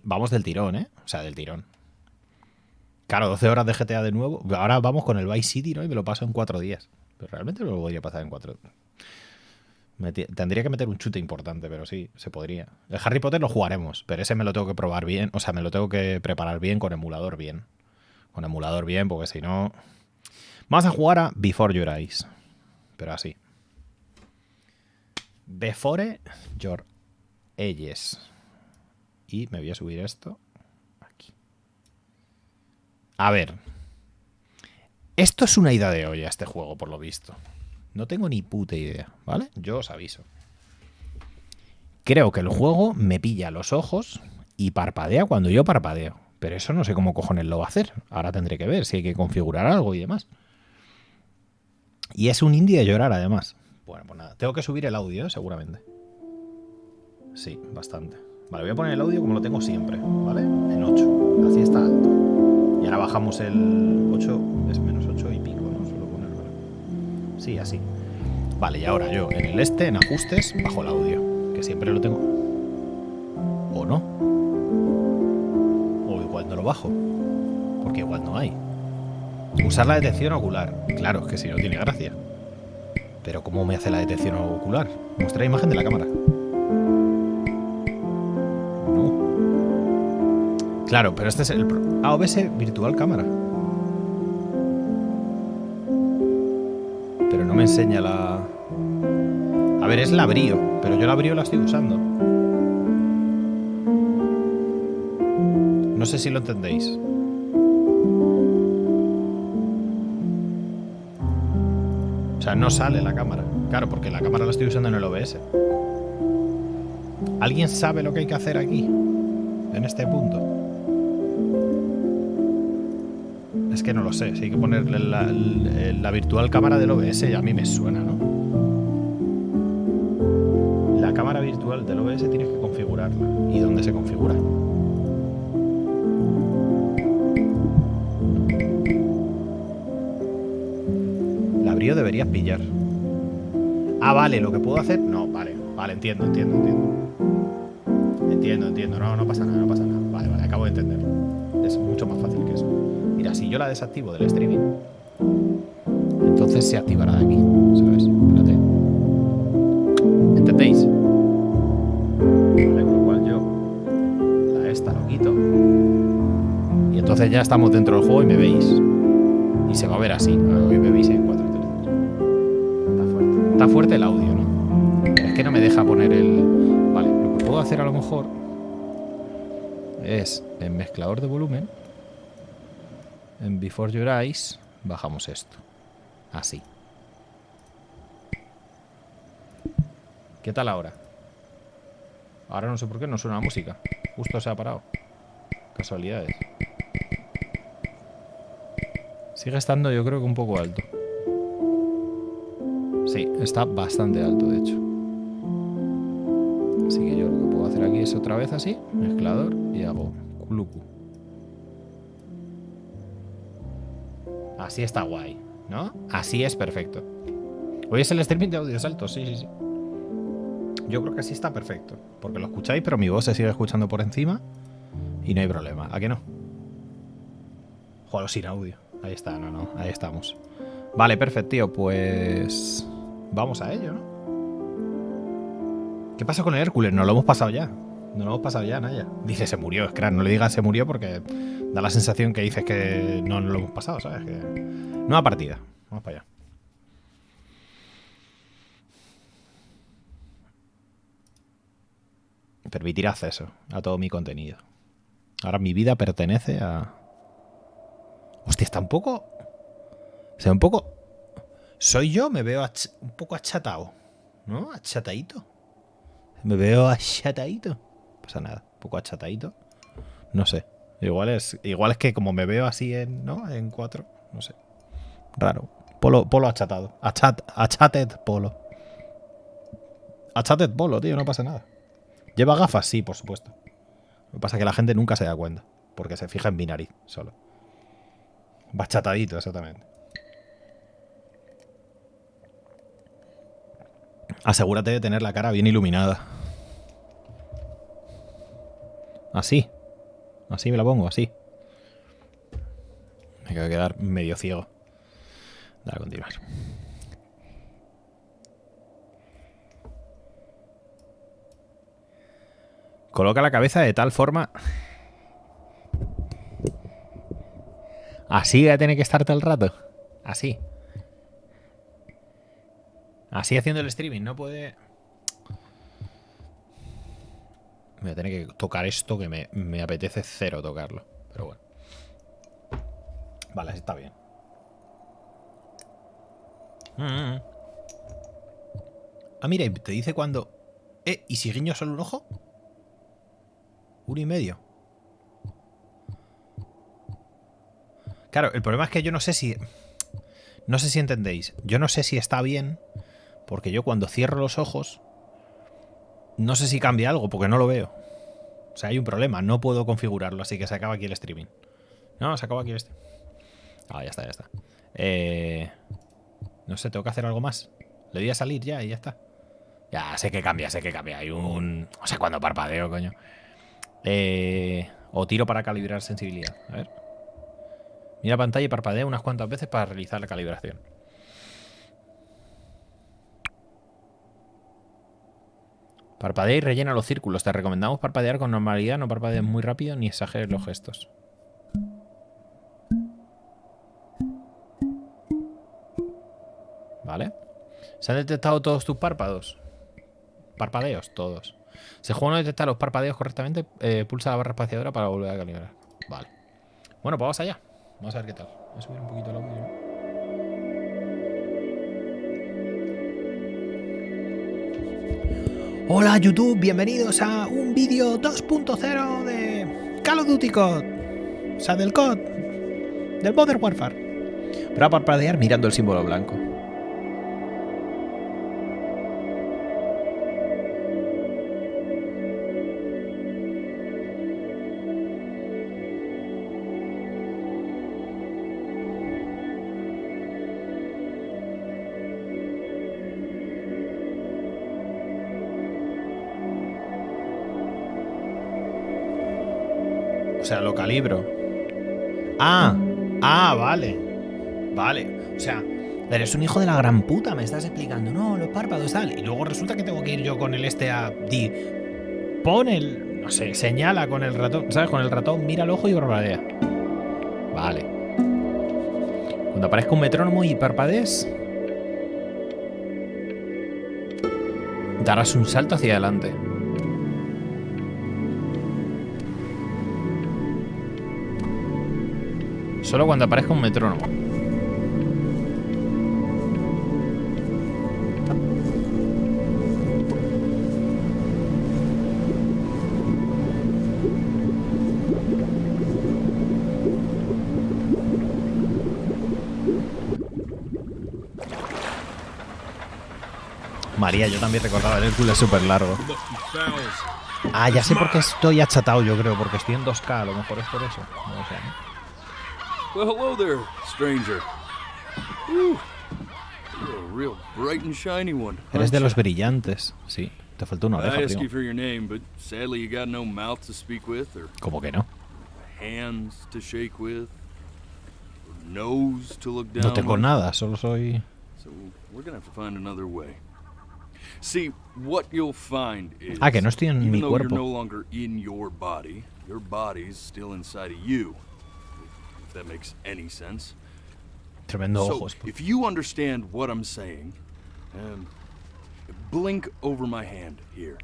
Vamos del tirón, ¿eh? O sea, del tirón. Claro, 12 horas de GTA de nuevo. Ahora vamos con el Vice City, ¿no? Y me lo paso en 4 días. Pero realmente no lo podría pasar en 4 días. Tendría que meter un chute importante, pero sí, se podría. El Harry Potter lo jugaremos, pero ese me lo tengo que probar bien. O sea, me lo tengo que preparar bien con emulador bien. Con emulador bien, porque si no... Vamos a jugar a Before Your Eyes. Pero así. Before Your Eyes. Y me voy a subir esto aquí. A ver. Esto es una ida de olla, este juego, por lo visto. No tengo ni puta idea, ¿vale? Yo os aviso. Creo que el juego me pilla los ojos y parpadea cuando yo parpadeo. Pero eso no sé cómo cojones lo va a hacer. Ahora tendré que ver si hay que configurar algo y demás. Y es un indie de llorar, además. Bueno, pues nada. Tengo que subir el audio, seguramente. Sí, bastante. Vale, voy a poner el audio como lo tengo siempre, ¿vale? En 8. Así está alto. Y ahora bajamos el 8. Es menos 8 y pico, ¿no? Suelo poner, ¿vale? Sí, así. Vale, y ahora yo en el en ajustes, bajo el audio. Que siempre lo tengo. O no. O igual no lo bajo. Porque igual no hay. Usar la detección ocular. Claro, es que si no tiene gracia. Pero ¿cómo me hace la detección ocular? Muestra la imagen de la cámara. No. Claro, pero este es el... OBS Virtual Cámara. Pero no me enseña la... A ver, es la brío. Pero yo la brío la estoy usando. No sé si lo entendéis. O sea, no sale la cámara. Claro, porque la cámara la estoy usando en el OBS. ¿Alguien sabe lo que hay que hacer aquí? En este punto. Es que no lo sé. Si hay que ponerle la virtual cámara del OBS, y a mí me suena, ¿no? La cámara virtual del OBS tienes que configurarla. ¿Y dónde se configura? La brío deberías pillar. Ah, vale, lo que puedo hacer... No, vale, entiendo. No pasa nada. Vale, acabo de entenderlo. Es mucho más fácil que eso. Mira, si yo la desactivo del streaming, entonces se activará de aquí, ¿sabes? Espérate. ¿Entendéis? Vale, con lo cual yo esta lo quito. Y entonces ya estamos dentro del juego y me veis. Y se va a ver así. Hoy me veis en 4:33. Está fuerte el audio, ¿no? Es que no me deja poner el... Vale, lo que puedo hacer a lo mejor es en mezclador de volumen, en Before Your Eyes, bajamos esto. Así. ¿Qué tal ahora? Ahora no sé por qué no suena la música. Justo se ha parado. Casualidades. Sigue estando, yo creo que un poco alto. Sí, está bastante alto, de hecho. Así que yo lo que puedo hacer aquí es otra vez así, mezclador, y hago culucu. Así está guay, ¿no? Así es perfecto. Hoy es el streaming de audios altos, sí. Yo creo que así está perfecto. Porque lo escucháis, pero mi voz se sigue escuchando por encima. Y no hay problema. ¿A qué no? Juego sin audio. Ahí está, no. Ahí estamos. Vale, perfecto, tío. Pues... vamos a ello, ¿no? ¿Qué pasa con el Hércules? Nos lo hemos pasado ya. Naya. Dice, se murió. Scrat, no le digas se murió porque da la sensación que dices que no lo hemos pasado, ¿sabes? Que... nueva partida. Vamos para allá. Permitir acceso a todo mi contenido. Ahora mi vida pertenece a... Hostia, está un poco... O sea, un poco... Soy yo, me veo un poco achatado, ¿no? Achatadito. Me veo achatadito. No pasa nada, un poco achatadito. No sé. Igual es que como me veo así ¿no? En 4, no sé. Raro. Polo achatado. Achated polo. Achated polo, tío, no pasa nada. ¿Lleva gafas? Sí, por supuesto. Lo que pasa es que la gente nunca se da cuenta. Porque se fija en mi nariz solo. Va achatadito, exactamente. Asegúrate de tener la cara bien iluminada. Así. Así me la pongo, así. Me acabo de quedar medio ciego. Dale a continuar. Coloca la cabeza de tal forma... Así ya tiene que estar todo el rato. Así. Así haciendo el streaming. No puede... Voy a tener que tocar esto que me apetece cero tocarlo. Pero bueno. Vale, así está bien. Ah, mira, y te dice cuando... ¿Y si guiño solo un ojo? 1,5. Claro, el problema es que yo no sé si... No sé si entendéis. Yo no sé si está bien, porque yo cuando cierro los ojos, no sé si cambia algo, porque no lo veo. O sea, hay un problema. No puedo configurarlo, así que se acaba aquí el streaming. No, se acaba aquí el streaming. Ah, ya está, ya está. No sé, tengo que hacer algo más. Le di a salir ya y ya está. Ya, sé que cambia, sé que cambia. Hay un... O sea, cuando parpadeo, coño. O tiro para calibrar sensibilidad. A ver. Mira pantalla y parpadea unas cuantas veces para realizar la calibración. Parpadea y rellena los círculos. Te recomendamos parpadear con normalidad. No parpadees muy rápido ni exageres los gestos. ¿Vale? ¿Se han detectado todos tus párpados? Parpadeos, todos. Si el juego no detecta los parpadeos correctamente, pulsa la barra espaciadora para volver a calibrar. Vale. Bueno, pues vamos allá. Vamos a ver qué tal. Voy a subir un poquito el audio. Hola YouTube, bienvenidos a un vídeo 2.0 de Call of Duty COD. O sea, del COD. Del Modern Warfare. Pero a parpadear mirando el símbolo blanco. O sea, lo calibro. Vale. Vale. O sea, eres un hijo de la gran puta. Me estás explicando, no, los párpados tal. Y luego resulta que tengo que ir yo con el a... Pon el... No sé, señala con el ratón. ¿Sabes? Con el ratón, mira el ojo y parpadea. Vale. Cuando aparezca un metrónomo y parpadees, darás un salto hacia adelante. Solo cuando aparezca un metrónomo. María, yo también recordaba, el culo es súper largo. Ah, ya sé por qué estoy achatado, yo creo, porque estoy en 2K, a lo mejor es por eso. No lo sé, ¿no? Well, hello there, stranger. You're a real bright and shiny one. Eres de los brillantes, sí. Te faltó una oreja, I asked you primo. for your name, but sadly you got no mouth to speak with, or ¿Cómo que no? hands to shake with, or nose to look down. No tengo on. nada, solo soy... So we're gonna have to find another way. See, what you'll find is, Ah, que no estoy en even mi though cuerpo. you're no longer in your body's still inside of you. If that makes any sense. Tremendo So, ojos. if you understand what I'm saying, blink over my hand here.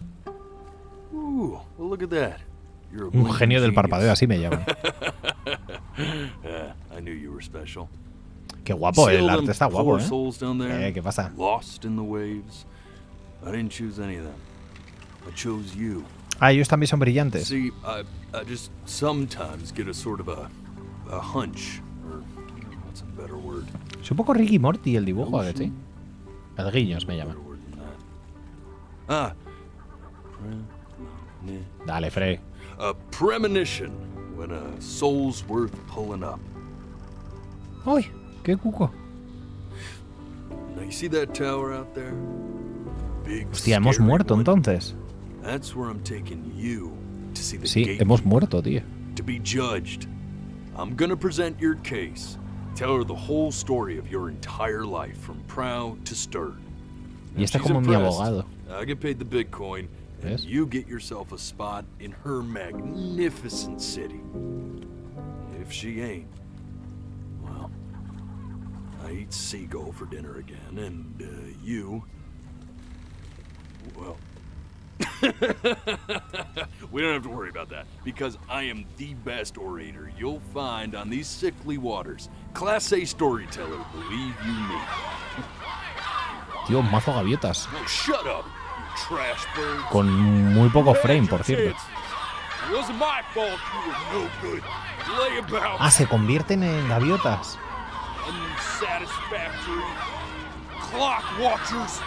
Ooh, well look at that. You're a Un blinking genio del genius. parpadeo, así me llaman. I knew you were special. Qué guapo, See el all arte them está guapo, poor ¿eh? souls down there, ¿Qué pasa? lost in the waves. I didn't choose any of them. I chose you. Ah, ellos también son brillantes. See, I just sometimes get a sort of a hunch, or what's a better word? Es un poco Ricky Morty el dibujo, ¿a que sí? El guiños me llaman. Ah. Dale, Frey. A premonition when a soul's worth pulling up. ¡Uy! ¡Qué cuco! Now you see that tower out there? big, Hostia, hemos scary muerto one. entonces. That's where I'm taking you to see the Sí, gatekeeper, hemos muerto, tío. to be judged. I'm gonna present your case. Tell her the whole story of your entire life, from proud to stern. Y este es She's como mi impressed. abogado. I get paid the Bitcoin, and ¿Ves? you get yourself a spot in her magnificent city. If she ain't, well, I eat seagull for dinner again, and you, well, we don't have to worry about that, because I am the best orator you'll find on these sickly waters. Class A storyteller, believe you me. Tío, mazo gaviotas. Oh, shut up, you trash birds. Con muy poco You had frame, your por cierto. chances. It wasn't my fault you were no good. Lay about. Ah, se convierten en gaviotas. Unsatisfactory clock watchers.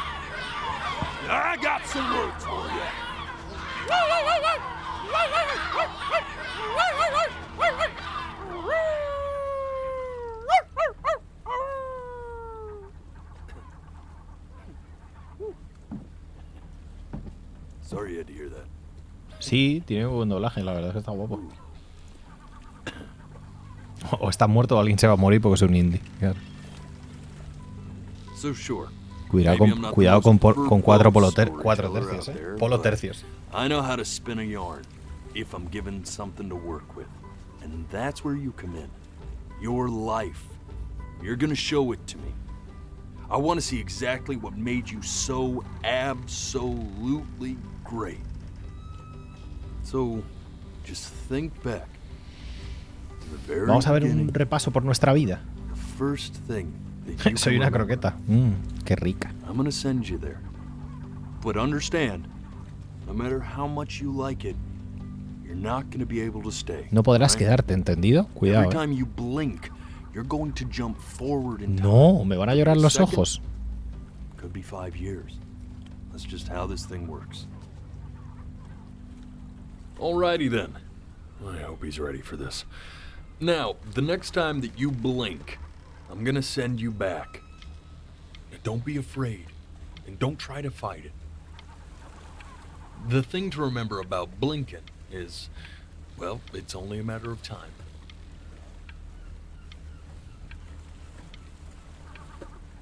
I got some words for you. Sorry you had to hear that. Sí, tiene buen doblaje, la verdad es que está guapo. O está muerto o alguien se va a morir porque es un indie. Claro. So sure. Cuidado Maybe I'm not the cuidado most con cuatro verbose cuatro storyteller tercios, out there, Polo but tercios. I know how to spin a yarn if I'm given something to work with. And that's where you come in. Your life. You're gonna show it to me. I want to see exactly what made you so absolutely great. So, just think back. to the very Vamos a ver beginning, un repaso por nuestra vida. the first thing that you Soy can una remember. croqueta. Qué rica. I'm gonna send you there. But understand, no matter how much you like it, you're not gonna be able to stay. No podrás alright? quedarte, ¿entendido? Cuidado, Every eh. time you blink, you're going to jump forward in time. No, me van a llorar los Second, ojos. Could be 5 years. That's just how this thing works. Alrighty then. I hope he's ready for this. Now, the next time that you blink, I'm gonna send you back. Now, don't be afraid, and don't try to fight it. The thing to remember about blinking is, well, it's only a matter of time.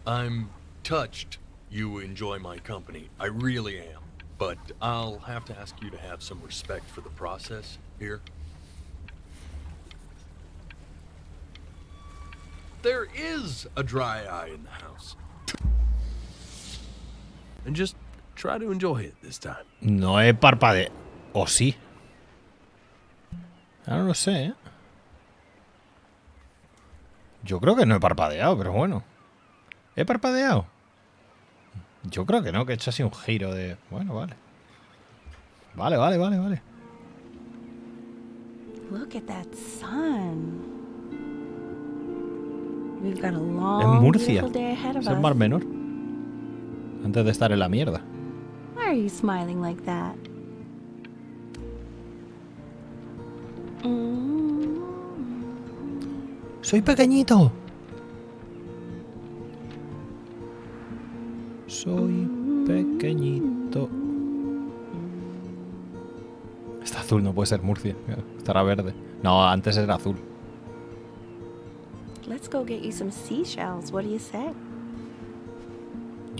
I'm touched you enjoy my company. I really am. But I'll have to ask you to have some respect for the process here. There is a dry eye in the house. And just try to enjoy it this time. No he parpadeado. ¿O sí? Ahora no lo sé, ¿eh? Yo creo que no he parpadeado, pero bueno. ¿He parpadeado? Yo creo que no, que he hecho así un giro de... Bueno, vale. Vale. Look at that sun. We've got a Es long, Murcia. beautiful day ahead of Es el us. Mar Menor. Antes de estar en la mierda. Why are you smiling like that? ¡Soy pequeñito! Soy pequeñito. Está azul, no puede ser Murcia. Estará verde. No, antes era azul. Let's go get you some seashells. What do you say?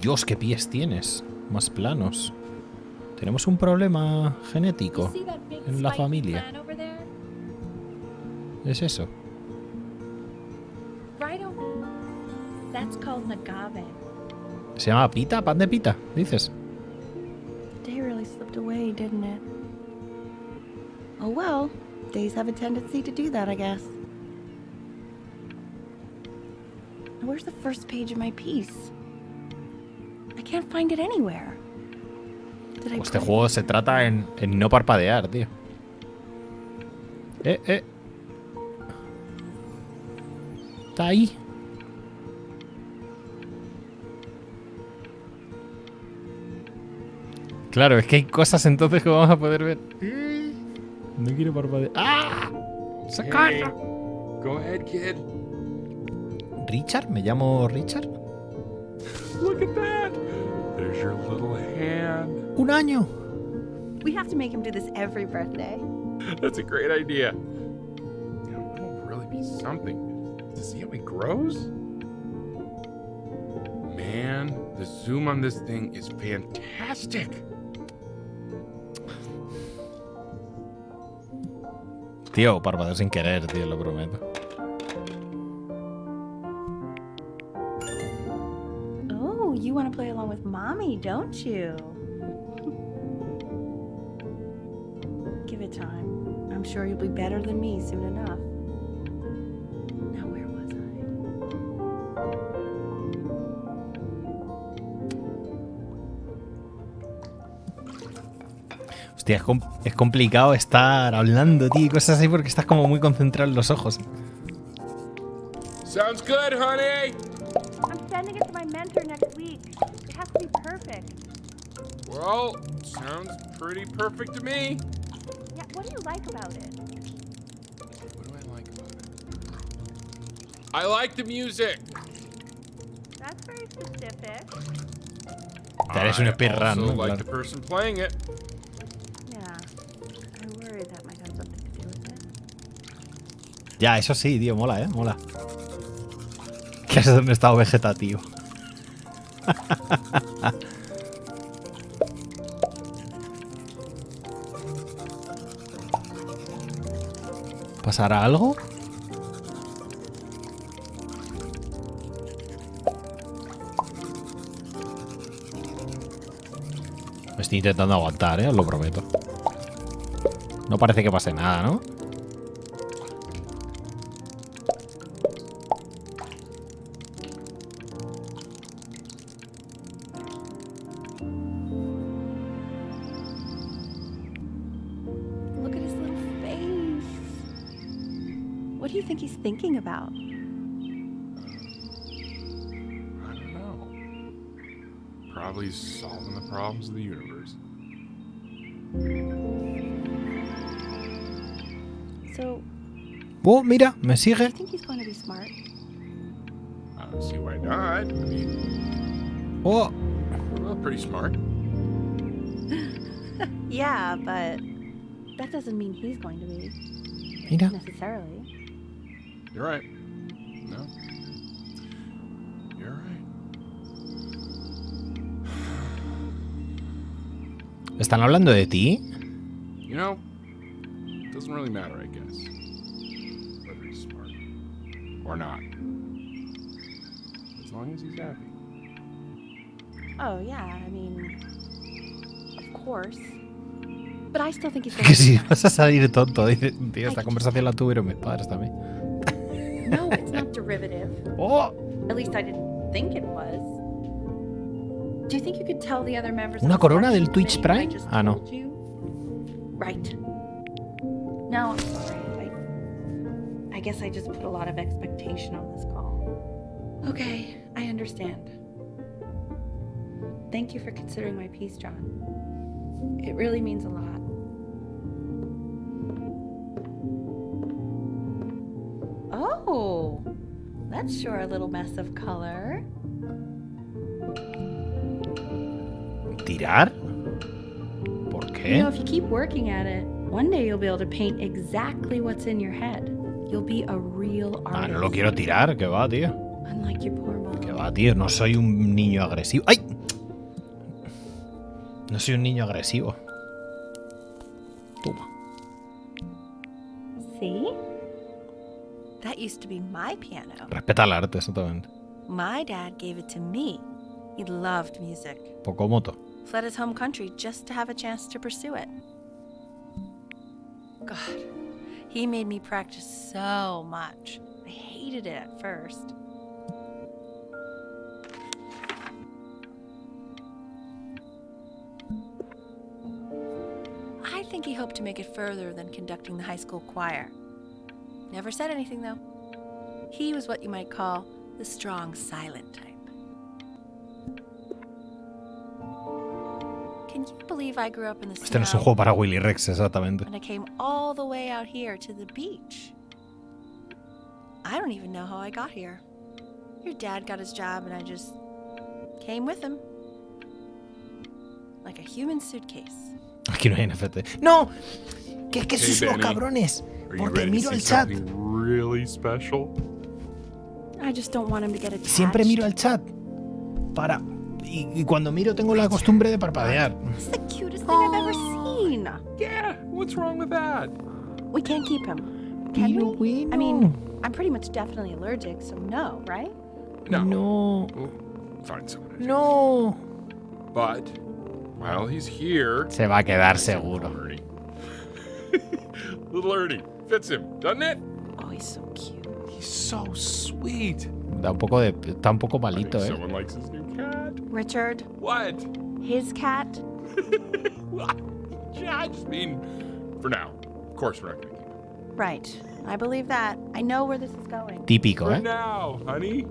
Dios, qué pies tienes. Más planos. Tenemos un problema genético en la familia. ¿Es eso? That's called an agave. ¿Se llama pita? ¿Pan de pita? Dices. Day really slipped away, didn't it? Oh well, days have a tendency to do that, I guess. Now, where's the first page of my piece? I can't find it anywhere. Did I Este put it- juego se trata en no parpadear, tío. Está ahí. Claro, es que hay cosas entonces que vamos a poder ver. No quiero parpadear. ¡Ah! ¡Sacarla! Go ahead, kid. ¿Richard? ¿Me llamo Richard? Look at that. Here's your little hand. ¡Un año! We have to make him do this every birthday. That's a great idea. You know, it would really be something to see how he grows. Man, the zoom on this thing is fantastic. Tío, parpadeo sin querer, tío, lo prometo. Oh, you want to play along with Mommy, don't you? Give it time. I'm sure you'll be better than me soon enough. Now, where was I? Hostia, es complicado estar hablando, tío, y cosas así porque estás como muy concentrado en los ojos. Sounds good, honey. I'm sending it to my mentor next week. It has to be perfect. Well, sounds pretty perfect to me. Yeah, what do you like about it? What do I like about it? I like the music. That's very specific. Eres un speedrun, I also ¿no? like Claro. the person playing it. Yeah, I worry that might have something to do with it. Ya, eso sí, tío, mola, mola. Que es un estado vegetativo. ¿Pasará algo? Me estoy intentando aguantar, os lo prometo. No parece que pase nada, ¿no? Look at his little face. What do you think he's thinking about? I don't know. Probably solving the problems of the universe. So, Oh, mira, me do you sigue. think he's going to be smart? I don't see why not. I mean, Oh, well, pretty smart. Yeah, but that doesn't mean he's going to be, mira. necessarily. You're right. No. You're right. ¿Están hablando de ti? You know, it doesn't really matter, I guess. Whether he's smart or not. As long as he's happy. Oh, yeah, I mean, of course. But I still think he's going Que to be si smart. vas a salir tonto, dice. Tío, esta conversación la tuvieron mis padres también. No, it's not derivative. Oh, At least I didn't think it was. Do you think you could tell the other members ¿Una of the corona del selection Twitch committee what I Prime? just Ah, no. told you? Right. No, I'm sorry. I guess I just put a lot of expectation on this call. Okay, I understand. Thank you for considering my piece, John. It really means a lot. Oh, that's sure a little mess of color. ¿tirar? ¿Por You know, qué? if you keep working at it, one day you'll be able to paint exactly what's in your head. You'll be a real Ah, artist. no lo quiero tirar, que va, tío. Unlike your poor mom. Que va, tío, no soy un niño agresivo. ¡Ay! No soy un niño agresivo. Toma. See? That used to be my piano. Respeta el arte, exactamente. My dad gave it to me. He loved music. Poco moto. Fled his home country just to have a chance to pursue it. God, he made me practice so much. I hated it at first. I think he hoped to make it further than conducting the high school choir. Never said anything, though. He was what you might call the strong, silent type. Can you believe I grew up in the Este no es un snow juego para Willy Rex, exactamente. and I came all the way out here to the beach? I don't even know how I got here. Your dad got his job and I just came with him. like a human suitcase. Aquí no hay NFT. ¡No! Que es que Hey, sois unos Benny. cabrones. Are you Porque ready to miro see el chat. something really special? I just don't want him to get attached. Siempre miro el chat. Para. Y cuando miro tengo la costumbre de parpadear. It's the cutest thing I've ever seen. Yeah, what's wrong with that? We can't keep him. Can Pero we? bueno. I mean, I'm pretty much definitely allergic, so no, right? No. No. We'll find someone. No. But while he's here, Se va a quedar seguro. Little Ernie. Little Ernie fits him, doesn't it? Oh, he's so cute. He's so sweet. Está un poco I malito, think ¿eh? someone likes his new cat. Richard, What? his cat. Yeah, I just mean for now. Of course, we're not gonna keep him. Right. I believe that. I know where this is going. Típico, For ¿eh? now, honey.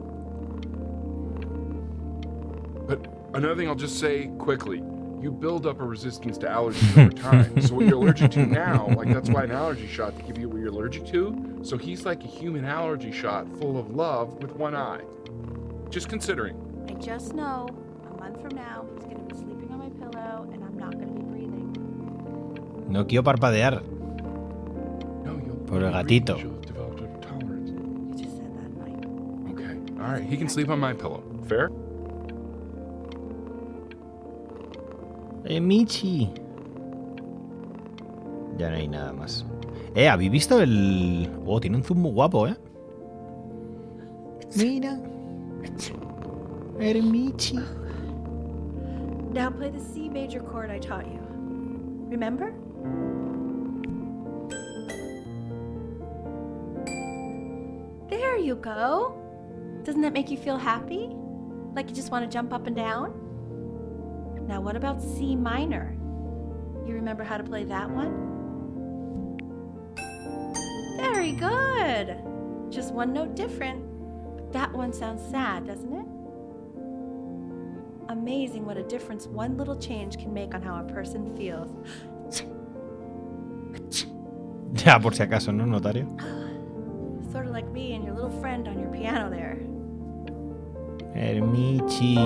But another thing I'll just say quickly. You build up a resistance to allergies over time. So what you're allergic to now, like that's why an allergy shot to give you what you're allergic to. So he's like a human allergy shot full of love with one eye. Just considering. I just know a month from now he's going to be sleeping on my pillow and I'm not going to be breathing. No quiero parpadear. No, you'll Por el you'll gatito. You'll develop a tolerance. You just said that, Mike. Okay. All right. He can sleep on my pillow. Fair? Michi. Ya no hay nada más. ¿Habéis visto el...? Oh, tiene un zoom muy guapo, ¿eh? Mira. El Michi. Now play the C major chord I taught you. Remember? There you go. Doesn't that make you feel happy? Like you just want to jump up and down? Now what about C minor? You remember how to play that one? Very good. Just one note different. But that one sounds sad, doesn't it? Amazing what a difference one little change can make on how a person feels. Ya, por si acaso, ¿no, notario? Sort of like me and your little friend on your piano there. El Michi.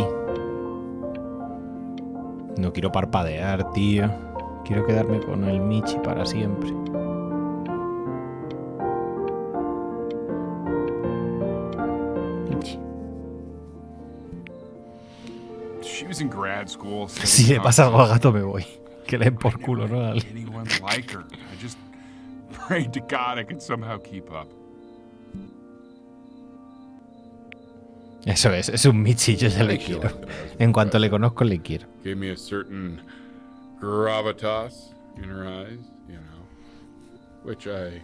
No quiero parpadear, tío. Quiero quedarme con el Michi para siempre. Michi. She was in grad school. Si le pasa algo al gato me voy. Que le den por culo, ¿no? Dale. Anyone like her? I just prayed to God I could somehow keep up. Eso es un Michi, yo ya le quiero. En cuanto le conozco, le quiero. Gave me a certain gravitas in her eyes, you know, which I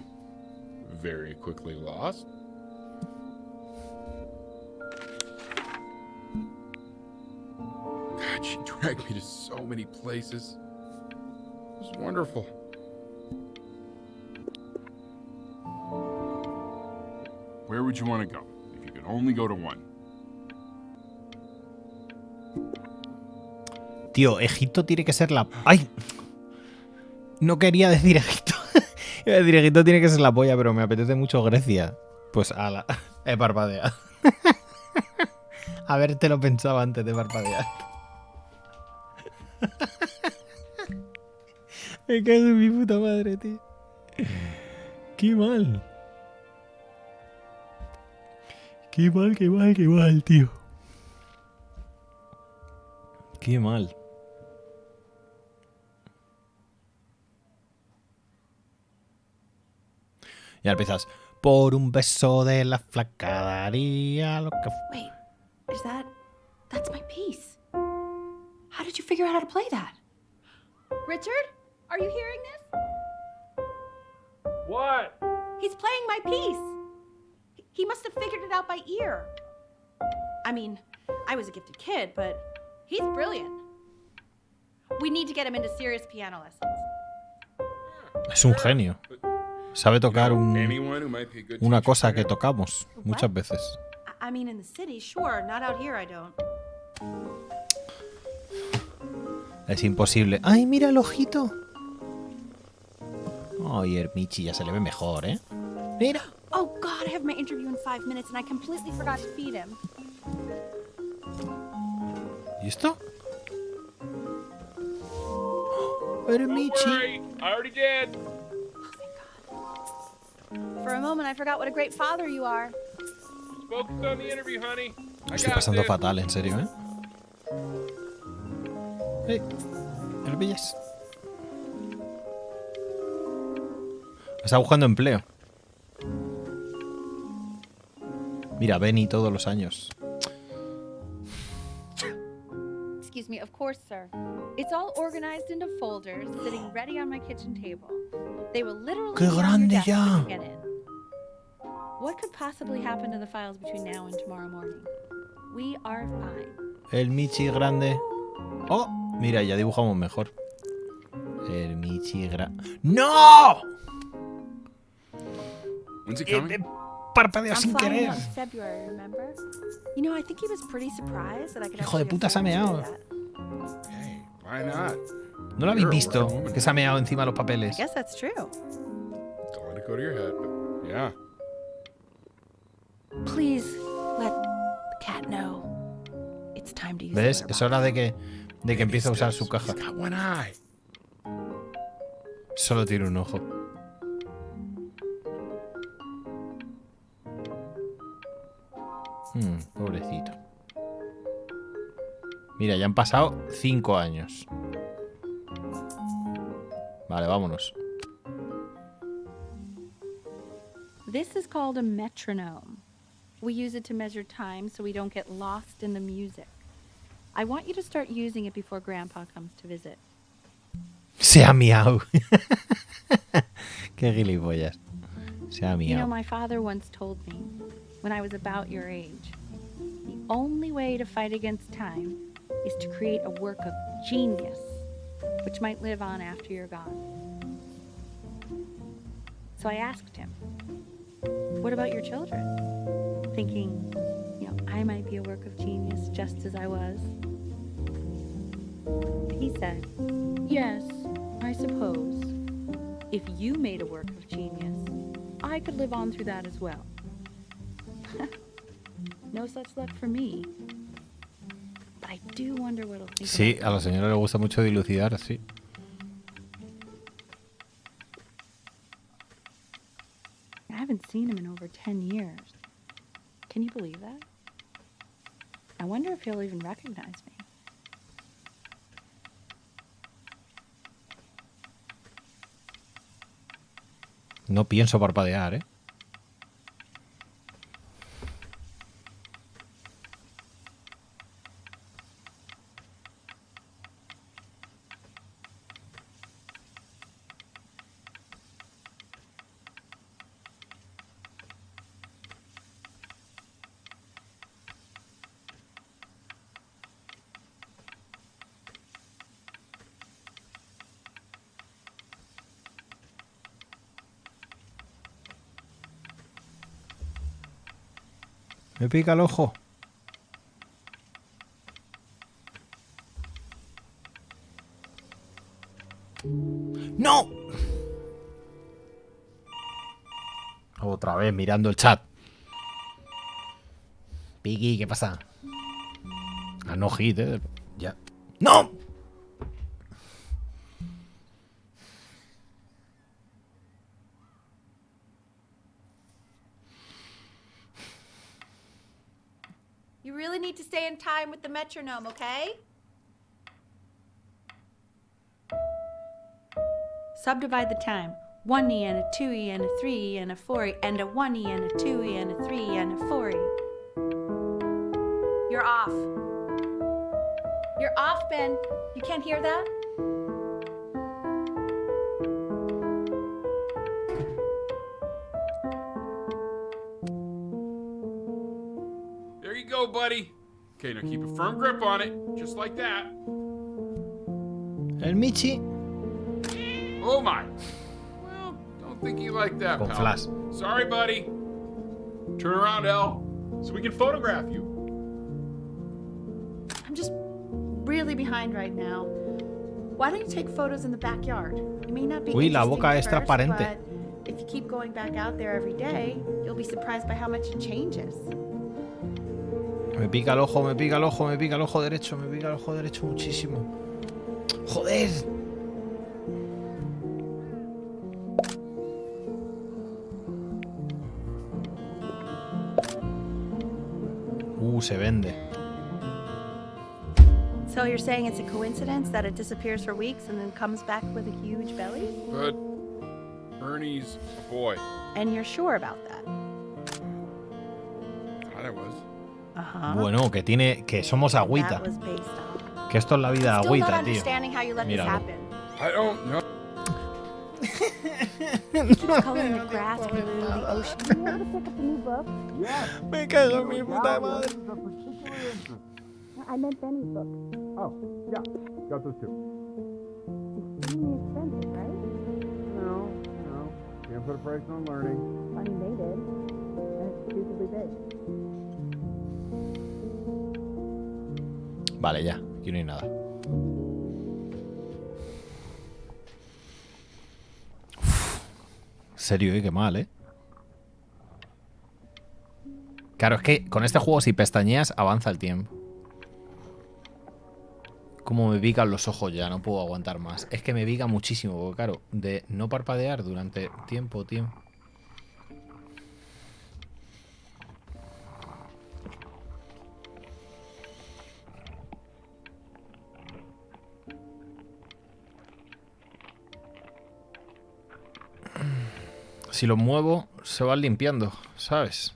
very quickly lost. God, she dragged me to so many places. It was wonderful. Where would you want to go if you could only go to one? Tío, Egipto tiene que ser la... ¡Ay! No quería decir Egipto. Iba a decir Egipto tiene que ser la polla, pero me apetece mucho Grecia. Pues ala, he parpadeado. A ver, te lo pensaba antes de parpadear. Me cago en mi puta madre, tío. Qué mal. Qué mal, qué mal, qué mal, tío. Qué mal. Ya empiezas. Por un beso de la flaca daría lo que... Wait, that's my piece. How did you figure out how to play that? Richard, are you hearing this? What? He's playing my piece. He must have figured it out by ear. I mean, I was a gifted kid, but he's brilliant. We need to get him into serious piano lessons. Es un genio. Sabe tocar Anyone who might be a good una teacher cosa for que him? tocamos muchas veces. I mean, in the city, sure. Not out here, I don't. Es imposible. ¡Ay, mira el ojito! Ay, el Michi ya se le ve mejor, ¿eh? Mira. Oh, God, I have my interview in 5 minutes and I completely forgot to feed him. ¿Y esto? El Don't Michi. worry, I already did. For a moment, I forgot what a great father you are. Just focus on the interview, honey. I Estoy got pasando this. fatal, en serio, ¿eh? El pillas. Está buscando empleo. Mira, Benny todos los años. Excuse me, of course, sir. It's all organized into folders, sitting ready on my kitchen table. They will literally ¡Qué be on your grande desk ya! when you get in. What could possibly happen to the files between now and tomorrow morning? We are fine. El Michi grande. Oh, mira, ya dibujamos mejor. El Michi grande. ¡No! When's he coming? Parpadeo I'm sin flying querer. out in February, remember? You know, I think he was pretty surprised that I could Hijo de actually puta, se ha afford to do meado. that. Hey, why not? ¿No lo habéis You're a visto? working woman. Que se ha meado encima de los I papeles. guess that's true. Don't let it go to your head, but yeah. Please let the cat know. It's time to use ¿Ves? the Es litter hora box. de que empiece a usar su caja. He's got one eye. Solo tiene un ojo. Pobrecito. Mira, ya han pasado 5 años. Vale, vámonos. This is called a metronome. We use it to measure time so we don't get lost in the music. I want you to start using it before Grandpa comes to visit. Se ha miau. Qué gilipollas. Se ha You know, miau. my father once told me, when I was about your age, the only way to fight against time is to create a work of genius, which might live on after you're gone. So I asked him, what about your children? Thinking, you know, I might be a work of genius just as I was. He said, yes, I suppose. If you made a work of genius, I could live on through that as well. No such luck for me. But I do wonder what he'll think Sí, about a la señora le gusta mucho dilucidar, sí. I haven't seen him in over 10 years. Can you believe that? I wonder if he'll even recognize me. No pienso parpadear, ¿eh? Me pica el ojo. ¡No! Otra vez mirando el chat. Piggy, ¿qué pasa? Ah, no hit, ya. ¡No! You really need to stay in time with the metronome, okay? Subdivide the time. 1E and a 2E and a 3E and a 4E and a 1E and a 2E and a 3E and a 4E. You're off. You're off, Ben. You can't hear that? There you go, buddy. Okay, now keep a firm grip on it, just like that. El Michi. Oh my. Well, don't think you like that, Con pal. flash. Sorry, buddy. Turn around, Elle, so we can photograph you. I'm just really behind right now. Why don't you take photos in the backyard? It may not be Uy, la interesting boca at es first, transparente. but if you keep going back out there every day, you'll be surprised by how much it changes. Me pica el ojo, me pica el ojo, me pica el ojo derecho, me pica el ojo derecho muchísimo. ¡Joder! se vende. So you're saying it's a coincidence that it disappears for weeks and then comes back with a huge belly? But Ernie's a boy. And you're sure about that? Thought I was. Uh-huh. Bueno, que somos agüita. That was based on. Que esto es la vida Still not agüita, tío. understanding how you let this Míralo. happen. I don't know. Keeps coloring the grass blue, the ocean. You ever pick up a new book? Me cago en mi puta madre. I meant Benny's book. Oh, yeah. Got those two. Extremely expensive, right? No. Can't put a price on learning. I mean, they did. And it's stupidly big. Vale, ya. Aquí no hay nada. Serio, qué mal, ¿eh? Claro, es que con este juego si pestañeas avanza el tiempo. Como me pican los ojos ya, no puedo aguantar más. Es que me pica muchísimo, porque claro, de no parpadear durante tiempo, tío. Si lo muevo, se van limpiando, ¿sabes?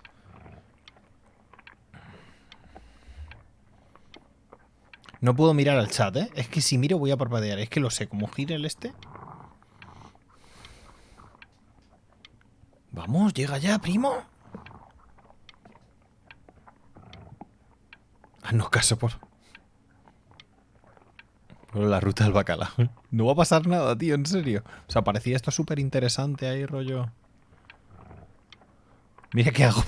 No puedo mirar al chat, ¿eh? Es que si miro voy a parpadear. Es que lo sé, como gira el este. Vamos, llega ya, primo. Haznos caso por la ruta del bacalao. No va a pasar nada, tío, en serio. O sea, parecía esto súper interesante ahí, rollo. Mira qué hago.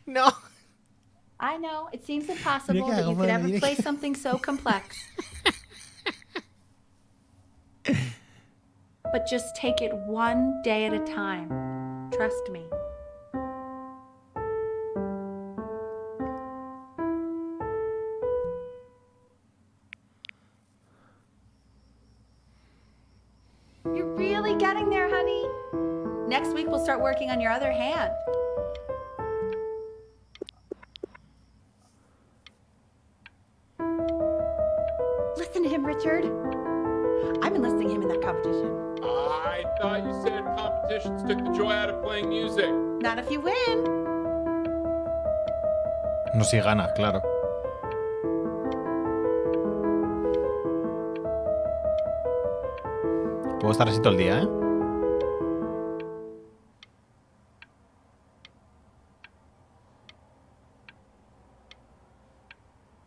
No. I know, it seems impossible Mira que that you hago, could ever mira play que- something so complex. But just take it one day at a time. Trust me. You're really getting there, honey. Next week we'll start working on your other hand. Listen to him, Richard. I've been listening to him in that competition. I thought you said competitions took the joy out of playing music. Not if you win. No si gana, claro. Puedo estar así todo el día, ¿eh?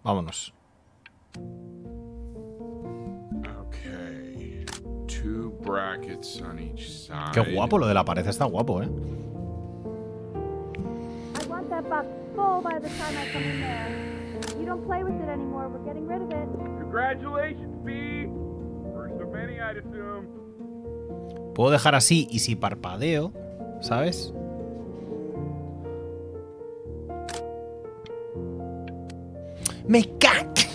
Vámonos. Okay. 2 brackets on each side. Qué guapo, lo de la pared está guapo, ¿eh? I want that box full by the time I come in there. You don't play with it anymore. We're getting rid of it. Congratulations, B. First of many, I'd assume. Puedo dejar así y si parpadeo, ¿sabes? ¡Me cago! This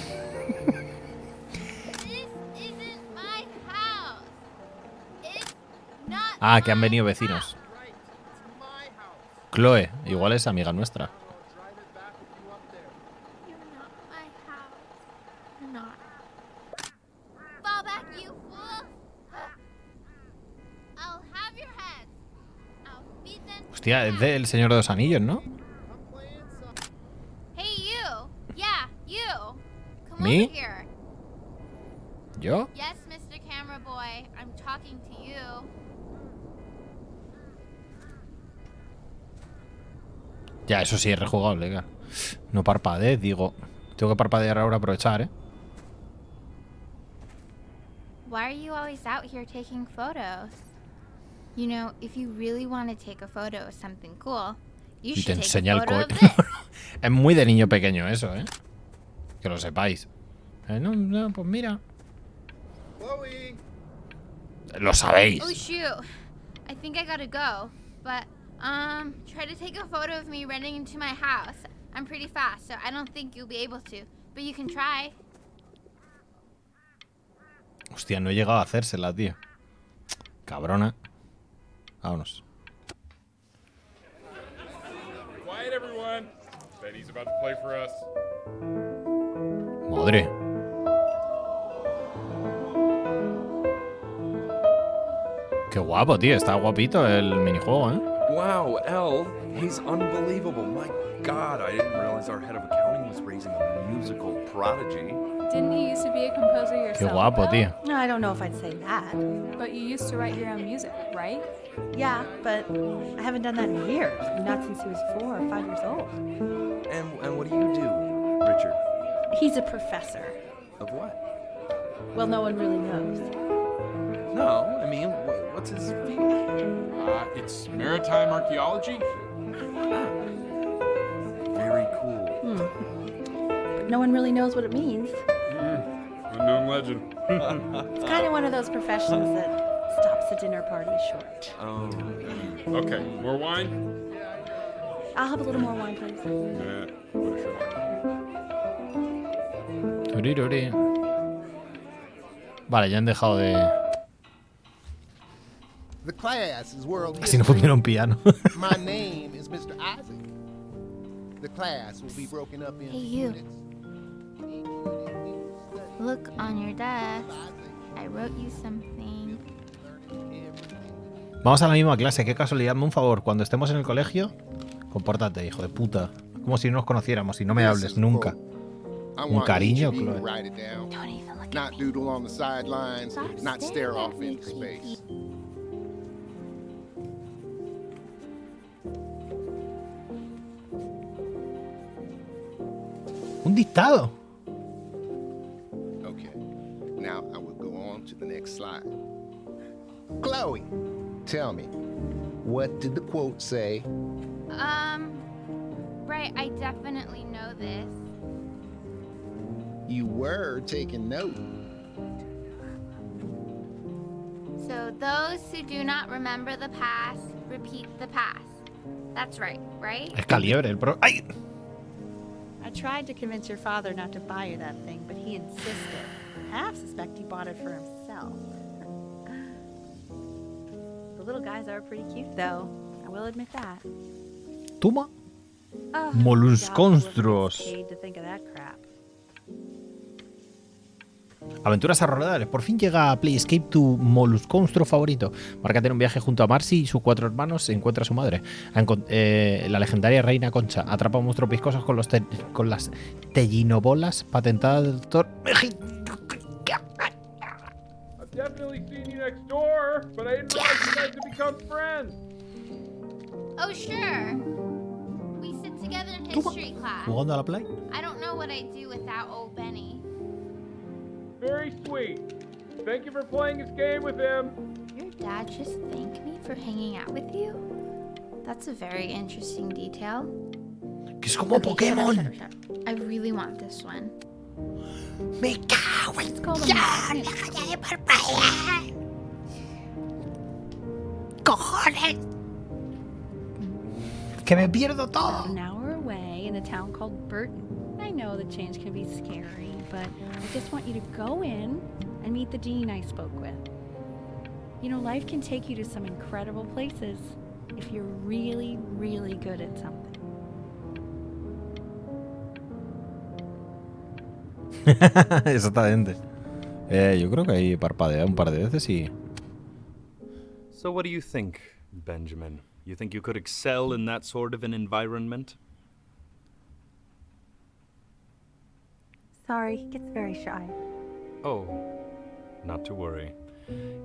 isn't my house. It's not Ah, que han my venido vecinos. house. Chloe, igual es amiga nuestra. You're not my house. You're not. Fall back, you fool. I'll have your head. I'll feed them. to Hostia, es the del Señor de los Anillos, ¿no? Hey, you. Yeah, you. Come Me? over here. ¿Yo? Yes, Mr. Camera Boy. I'm talking to you. Ya, eso sí es rejugable, claro. No parpadees, digo. Tengo que parpadear ahora, aprovechar, ¿eh? Why are you always out here taking photos? You know, if you really want to take a photo of something cool, you Y should te take enseña a el photo of coche. this. Es muy de niño pequeño eso, ¿eh? Que lo sepáis. No, pues mira. Chloe. Lo sabéis. Oh shoot. I think I gotta go. But try to take a photo of me running into my house. I'm pretty fast, so I don't think you'll be able to. But you can try. Hostia, no he llegado a hacérsela, tío. Cabrona. Vámonos. Quiet, everyone. Benny's about to play for us. Madre. Qué guapo, tío. Está guapito el minijuego, ¿eh? Wow, Elle, he's unbelievable. My God, I didn't realize our head of accounting was raising a musical prodigy. Didn't you used to be a composer yourself? Qué guapo, though? tío. I don't know if I'd say that. But you used to write your own music, right? Yeah, but I haven't done that in years. Not since he was 4 or 5 years old. And what do you do, Richard? He's a professor. Of what? Well, no one really knows. No, I mean, what's his field? It's maritime archaeology. Very cool. But no one really knows what it means. Unknown legend. It's kind of one of those professions that stops a dinner party short. Oh. Okay, more wine? I'll have a little more wine, please. Nah, what a show. Turiruri. Vale, ya han dejado de... The class is world Así no history. funciona un piano. My name is Mr. Isaac. The class will be broken up into Hey, you. units. Look on your desk. I wrote you something. Vamos a la misma clase. Qué casualidad. Hazme un favor. Cuando estemos en el colegio, compórtate, hijo de puta. Como si no nos conociéramos y no me hables nunca. I Un want cariño, each of you to Chloe. write it down. Don't even look Not at me. doodle on the sidelines, Stop not staring stare at off me, into space. creepy. Un dictado. Okay. Now I will go on to the next slide. Chloe, tell me, what did the quote say? Right, I definitely know this. You were taking note. So those who do not remember the past, repeat the past. That's right, right? Es Caliebre, el pro... ¡Ay! I tried to convince your father not to buy you that thing, but he insisted. Half suspect he bought it for himself. The little guys are pretty cute, though. I will admit that. Toma. Oh, Molusconstruos. paid to think of that crap. Aventuras arrolladores. Por fin llega a Play Escape tu molusconstro favorito. Márcate en un viaje junto a Marcy y sus 4 hermanos. Se encuentra a su madre. La legendaria reina Concha. Atrapa monstruos viscosos con las tellinobolas patentadas del doctor I've definitely seen you next door, but I didn't realize you guys had become friends. Oh, sure. We sit together in history class. jugando a la Play. I don't know what I'd do without old Benny. Very sweet. Thank you for playing this game with him. Your dad just thanked me for hanging out with you? That's a very interesting detail. Que es como Okay, shut up, Pokémon. shut up, shut up. I really want this one. Me cago en Let's call them magnet. cojones. Que me pierdo About todo. an hour away in a town called Burton. I know the change can be scary, but I just want you to go in and meet the dean I spoke with. You know, life can take you to some incredible places if you're really, really good at something. Exactamente. Yo creo que ahí parpadea un par de veces y... So what do you think, Benjamin? You think you could excel in that sort of an environment? Sorry, he gets very shy. Oh, not to worry.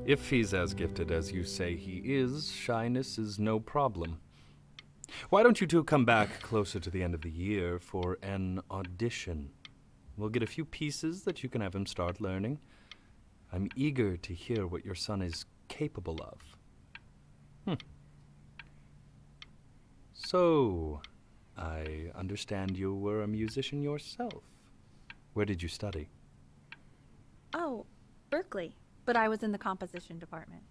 If he's as gifted as you say he is, shyness is no problem. Why don't you two come back closer to the end of the year for an audition? We'll get a few pieces that you can have him start learning. I'm eager to hear what your son is capable of. So, I understand you were a musician yourself. Where did you study? Oh, Berkeley. But I was in the composition department.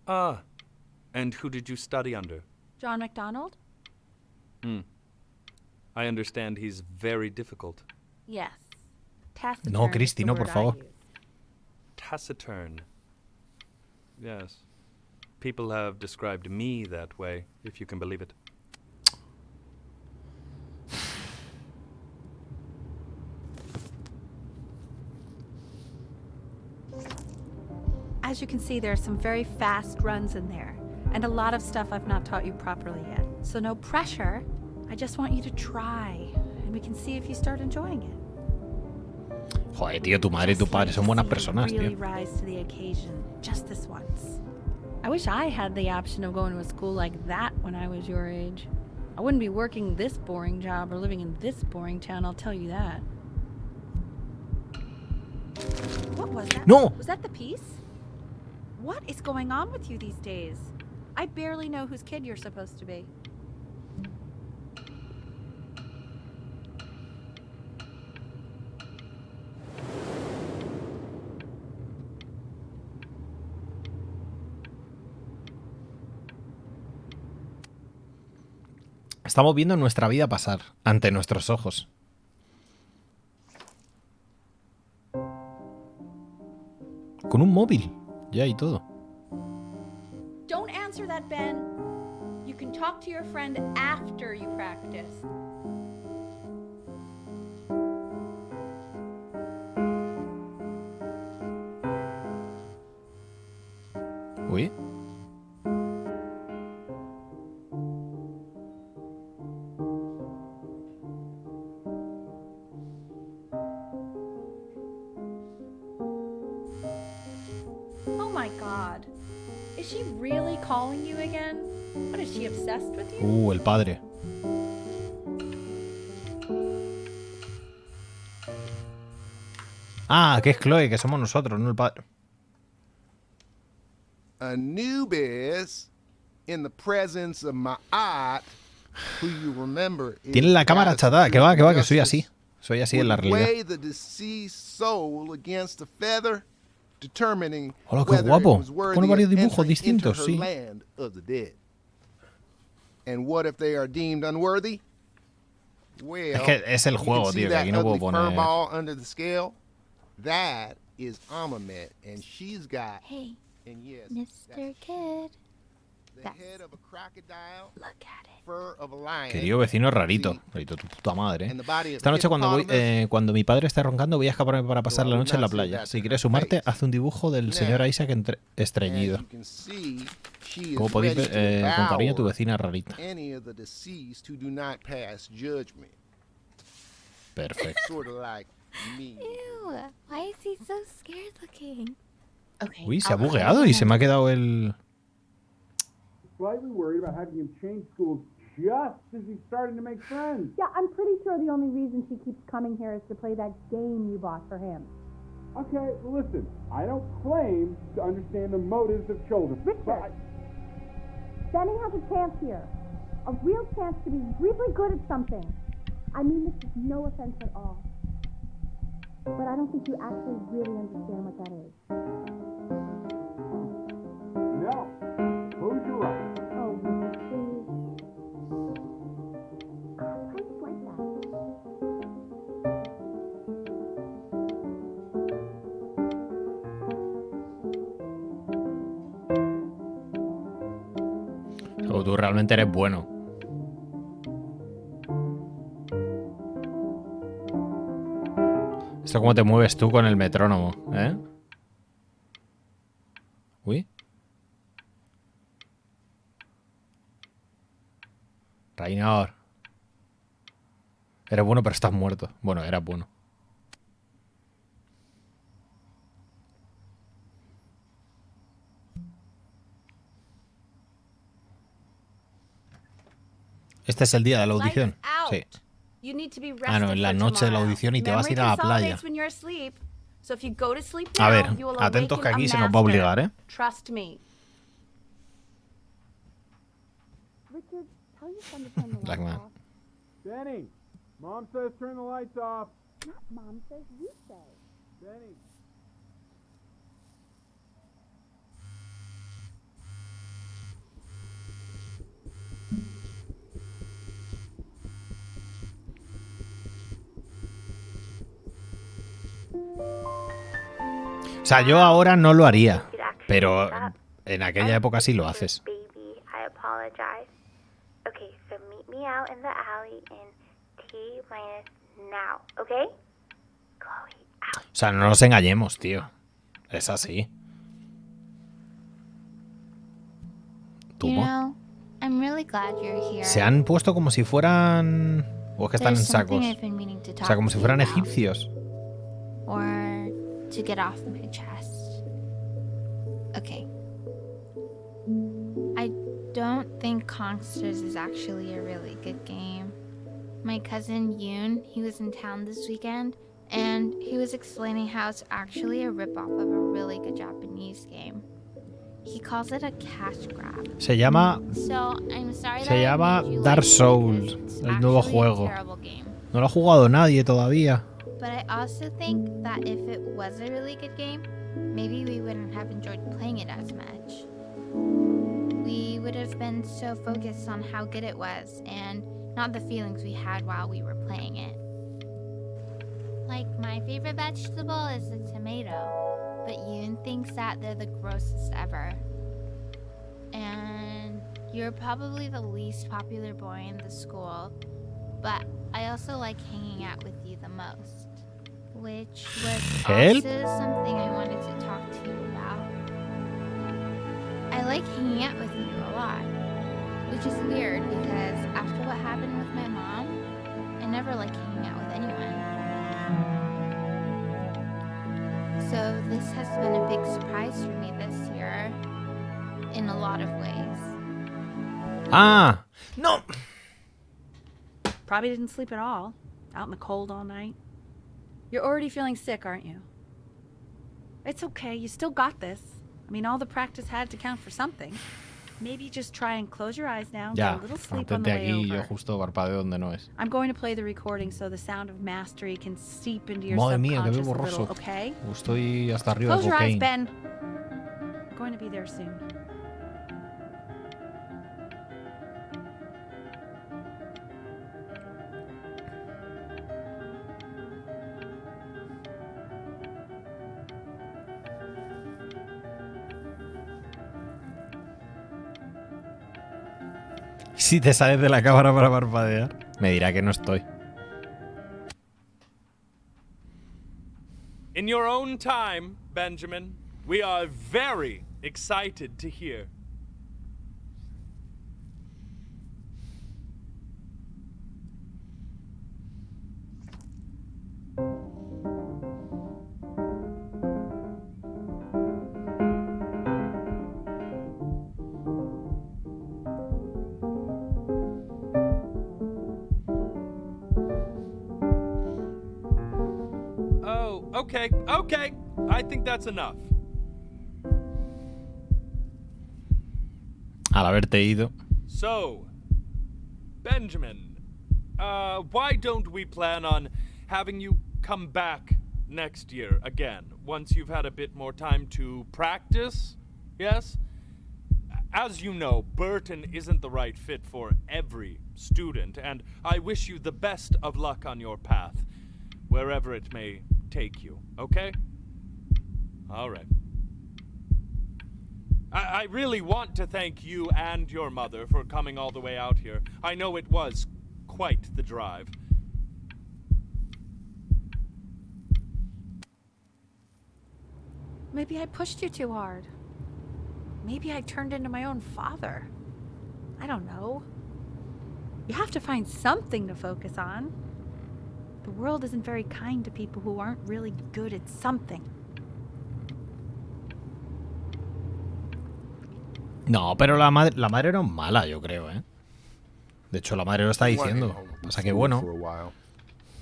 Ah, and who did you study under? John MacDonald? I understand he's very difficult. Yes. Taciturn No, is the Cristi, no, por word I favor. use. Taciturn. Yes. People have described me that way, if you can believe it. As you can see, there are some very fast runs in there, and a lot of stuff I've not taught you properly yet. So no pressure. I just want you to try, and we can see if you start enjoying it. Joder, tío, tu madre y tu padre son buenas personas, Really tío. rise to the occasion, just this once. I wish I had the option of going to a school like that when I was your age. I wouldn't be working this boring job or living in this boring town, I'll tell you that. What was that? No! Was that the piece? What is going on with you these days? I barely know whose kid you're supposed to be. Estamos viendo nuestra vida pasar ante nuestros ojos. Con un móvil, ya y todo. Don't answer that, Ben. You can talk to your friend after you practice. Uy. Oh my god. Is she really calling you again? What, is she obsessed with you? El padre. Ah, que es Chloe, que somos nosotros, no el padre. Anubis, in the presence of my aunt, who you remember is Tiene la cámara goddess chatada, of que va, que justice, soy así. Soy así en la would realidad. weigh the deceased soul against a feather, determining Hola, qué whether guapo. it was worthy Pone varios of dibujos entering distintos, into her sí. land of the dead. And what if they are deemed unworthy? Well, Es que es el you can juego, see tío, que that aquí no puedo ugly poner. furball under the scale? That is Amamet, and she's got, Hey, and yes, Mr. Kid. the head of a crocodile, Look at it. fur of a lion. Querido vecino rarito. Sí. Rarito, tu puta madre. And the body of Esta noche hippopotamus. cuando mi padre esté roncando voy a escaparme para pasar No, la I noche en la would not say playa. that Si to quieres her sumarte, face. haz un dibujo del Now, señor Isaac As estreñido. you can see, she Como is podéis ready ver, to con cariño, tu devour vecina rarita. any of the deceased who do not pass judgment. Perfecto. Sort of like me. Ew, why is he so scared looking? Okay. Uy, se ha I'll let bugueado y se everyone me ha quedado el... Slightly worried about having him change schools just as he's starting to make friends. Yeah, I'm pretty sure the only reason she keeps coming here is to play that game you bought for him. Okay, well, listen, I don't claim to understand the motives of children. Richard. Benny has a chance here. A real chance to be really good at something. I mean this is no offense at all. But I don't think you actually really understand what that is. No, suppose you're right. Oh, please. God, why are you like that? O tú realmente eres bueno. Esto cómo te mueves tú con el metrónomo, ¿eh? Uy. Raynor. Eres bueno, pero estás muerto. Bueno, eras bueno. Este es el día de la audición. Sí. You need to be Ah, no, rested en la for noche de la tomorrow. audición y te vas a ir a Memory la playa. consolidates when you're asleep. So if you go to sleep A now, ver, you will atentos que awaken aquí a se nos va a master. obligar, ¿eh? Trust me. Richard, tell your son to turn the Black lights man. off. Benny, Mom says turn the lights off. Not Mom says, you say. Benny. O sea, yo ahora no lo haría, pero en aquella época sí lo haces. Baby, I apologize. Okay, so meet me out in the alley in T-minus now, okay? Chloe, out. O sea, no nos engañemos, tío. Es así. You Toma. know, I'm really glad you're here. Se han puesto como si fueran... O es que están en There's something sacos. I've been meaning to O talk sea, como si to you fueran about, egipcios. or to get off my chest. Okay. I don't think Kongsters is actually a really good game. My cousin Yoon, he was in town this weekend, and he was explaining how it's actually a ripoff of a really good Japanese game. He calls it a cash grab. Se llama... So, I'm sorry Se that I llama made you Dark like it Souls, because it's el nuevo actually a juego. terrible game. No lo ha jugado nadie todavía. But I also think that if it was a really good game, maybe we wouldn't have enjoyed playing it as much. We would have been so focused on how good it was and not the feelings we had while we were playing it. Like, my favorite vegetable is the tomato, but Yoon thinks that they're the grossest ever. And you're probably the least popular boy in the school, but I also like hanging out with you the most. Which was Help? also something I wanted to talk to you about. I like hanging out with you a lot, which is weird because after what happened with my mom, I never like hanging out with anyone. So this has been a big surprise for me this year, in a lot of ways. ¡Ah! ¡No! Probably didn't sleep at all. Out in the cold all night. You're already feeling sick, aren't you? It's okay. You still got this. I mean, all the practice had to count for something. Maybe just try and close your eyes now. Ya, Get a little sleep on mantente the way aquí y yo over. justo parpadeo donde no es. I'm going to play the recording so the sound of mastery can seep into your Madre mía, que subconscious veo a little, borroso. okay? Estoy hasta arriba de Close your eyes, cocaine. Ben. I'm going to be there soon. Si te sales de la cámara para parpadear, me dirá que no estoy. In your own time, Benjamin, we are very excited to hear. Oh, okay, okay. I think that's enough. Al haberte ido. So, Benjamin, why don't we plan on having you come back next year again, once you've had a bit more time to practice? Yes? As you know, Burton isn't the right fit for every student, and I wish you the best of luck on your path, wherever it may take you, okay? All right. I really want to thank you and your mother for coming all the way out here. I know it was quite the drive. Maybe I pushed you too hard. Maybe I turned into my own father. I don't know. You have to find something to focus on. The world isn't very kind to people who aren't really good at something. No, pero la madre no es mala, yo creo, ¿eh? De hecho, la madre lo está diciendo. Pasa que bueno. For a while,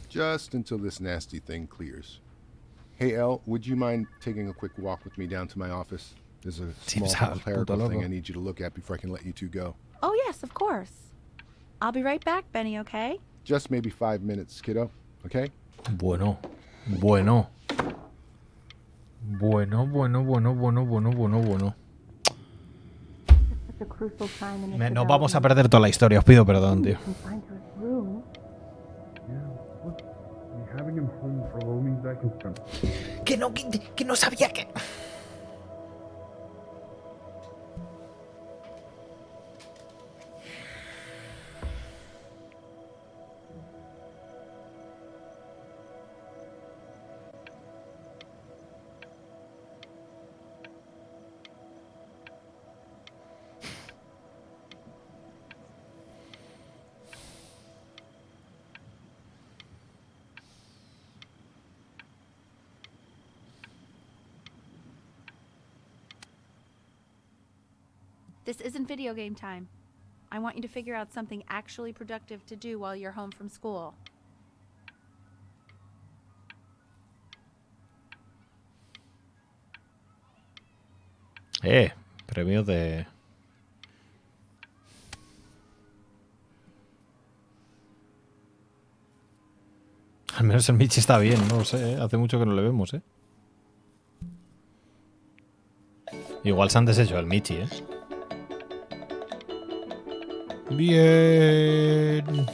just until this nasty thing clears. Hey, Elle, would you mind taking a quick walk with me down to my office? There's a small clerical thing I need you to look at before I can let you two go. Oh, yes, of course. I'll be right back, Benny, okay? Just maybe 5 minutes, kiddo, okay? Bueno. Bueno. Bueno, bueno, bueno, bueno, bueno, bueno, bueno. No vamos a perder toda la historia, os pido perdón, tío. Having him home for low means I can spend. Que no sabía que... This isn't video game time. I want you to figure out something actually productive to do while you're home from school. Premio de... Al menos el Michi está bien, no lo sé, hace mucho que no le vemos, Igual se han deshecho al Michi, Bien.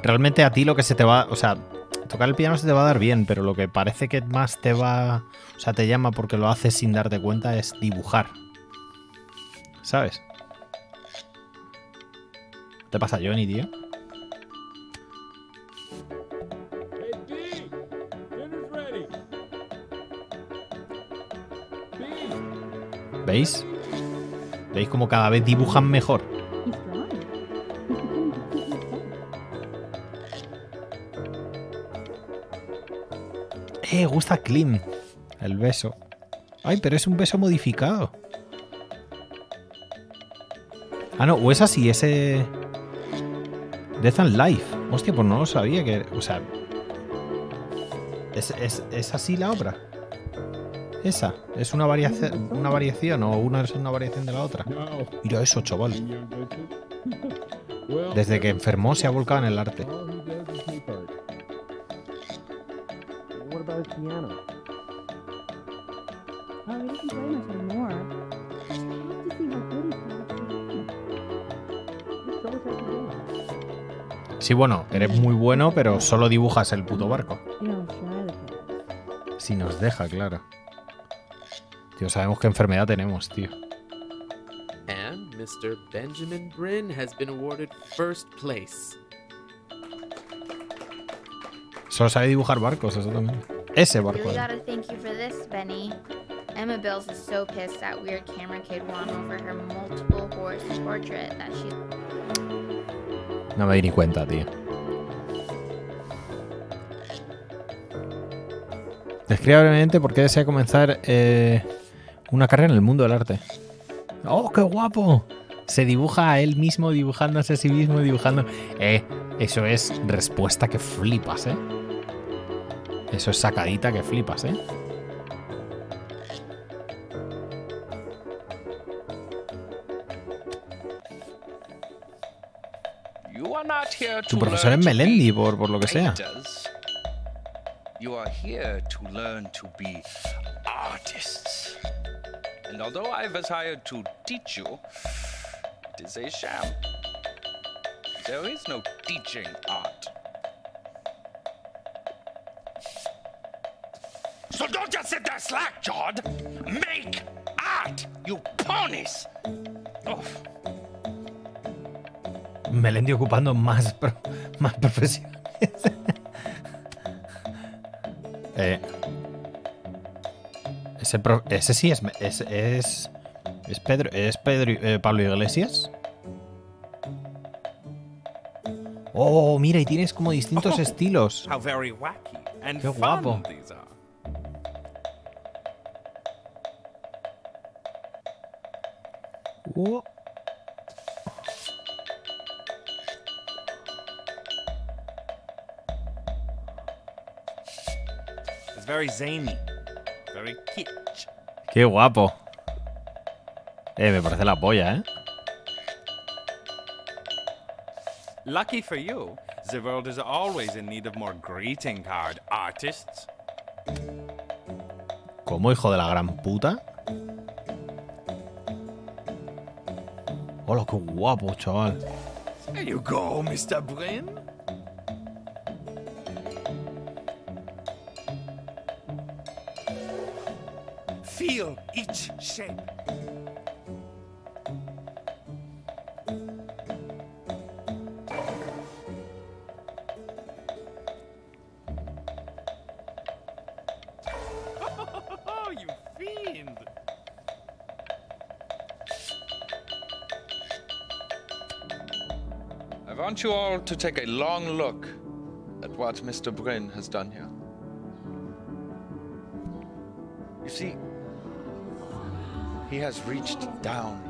Realmente a ti lo que se te va... O sea, tocar el piano se te va a dar bien, pero lo que parece que más te va... O sea, te llama porque lo haces sin darte cuenta es dibujar. ¿Sabes? ¿Te pasa, Johnny, tío? ¿Veis? ¿Veis cómo cada vez dibujan mejor? Gusta Klim. El beso. Ay, pero es un beso modificado. Ah, no, o es así, ese... Death and Life. Hostia, pues no lo sabía que... O sea... ¿Es así la obra? Esa. ¿Es una variación o una es una variación de la otra? Mira eso, chaval. Desde que enfermó se ha volcado en el arte. Sí, bueno, eres muy bueno, pero solo dibujas el puto barco. Si nos deja, claro. Tío, sabemos qué enfermedad tenemos, tío. And Mr. Benjamin Bryn has been awarded first place. Solo sabe dibujar barcos, eso también. Ese barco. Really gotta thank you for this, Benny. Emma Bills is so pissed that weird camera kid won over her multiple horse portrait that she... No me di ni cuenta, tío. Describe brevemente por qué desea comenzar una carrera en el mundo del arte. ¡Oh, qué guapo! Se dibuja a él mismo, dibujándose a sí mismo, dibujando... Eso es respuesta que flipas, Eso es sacadita que flipas, Tu profesor es Melendi, por lo que sea. You are here to learn to be artists. And although I was hired to teach you, it is a sham. There is no teaching art. So don't just sit there slack, Jod. Make art, you ponies. Oh. Melendi ocupando más profesiones. Ese sí es Pedro, Pablo Iglesias. Oh, mira, y tienes como distintos estilos. How very wacky and Qué guapo. fun these are. It's very zany, very kitsch. Qué guapo. Me parece la polla, Lucky for you, the world is always in need of more greeting card artists. ¿Cómo, hijo de la gran puta? Hola, qué guapo, chaval. There you go, Mr. Bryn. Feel each shape. Oh, you fiend! I want you all to take a long look at what Mr. Bryn has done here. You see, he has reached down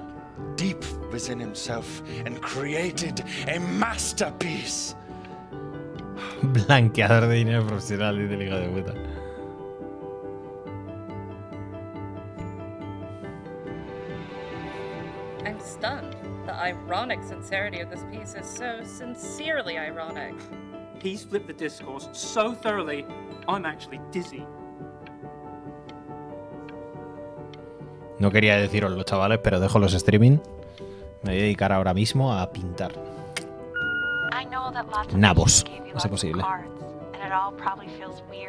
deep within himself and created a masterpiece. Blanqueador de dinero profesional, dice el hijo de puta. I'm stunned. The ironic sincerity of this piece is so sincerely ironic. He's flipped the discourse so thoroughly, I'm actually dizzy. No quería deciroslo, chavales, pero dejo los streaming. Me voy a dedicar ahora mismo a pintar. Nabos, a ser posible.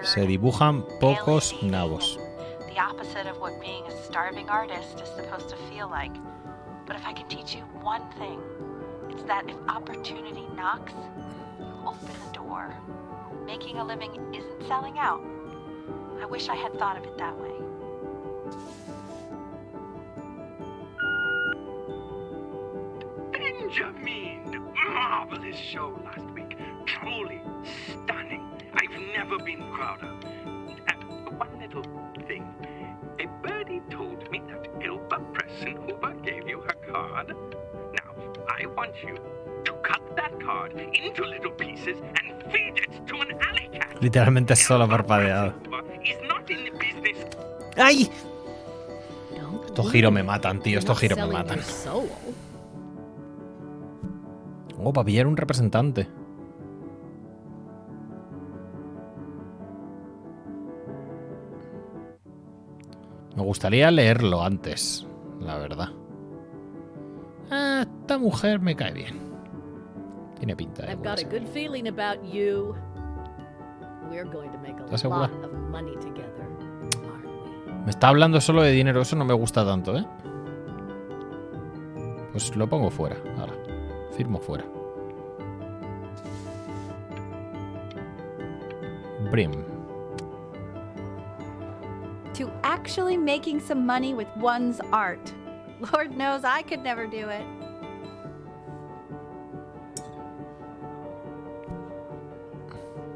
Se dibujan pocos nabos. The opposite of what being a starving artist is supposed to feel like. But if I can teach you one thing, it's that if opportunity knocks, you open the door. Making a living isn't selling out. I wish I had thought of it that way. Benjamin! Marvelous show last week. Truly stunning. I've never been prouder. One little thing. A birdie told me that Ilva Pressenhuber gave you her card. Now, I want you to cut that card into little pieces and feed it to an alley cat. Literalmente solo parpadeado. ¡Ay! Estos giros me matan, tío. Estos giros me matan. Oh, para pillar un representante. Me gustaría leerlo antes, la verdad. Ah, esta mujer me cae bien. Tiene pinta de buena serie. ¿Estás segura? Me está hablando solo de dinero, eso no me gusta tanto, ¿eh? Pues lo pongo fuera, ahora. Firmo fuera. Brim. To actually making some money with one's art. Lord knows I could never do it.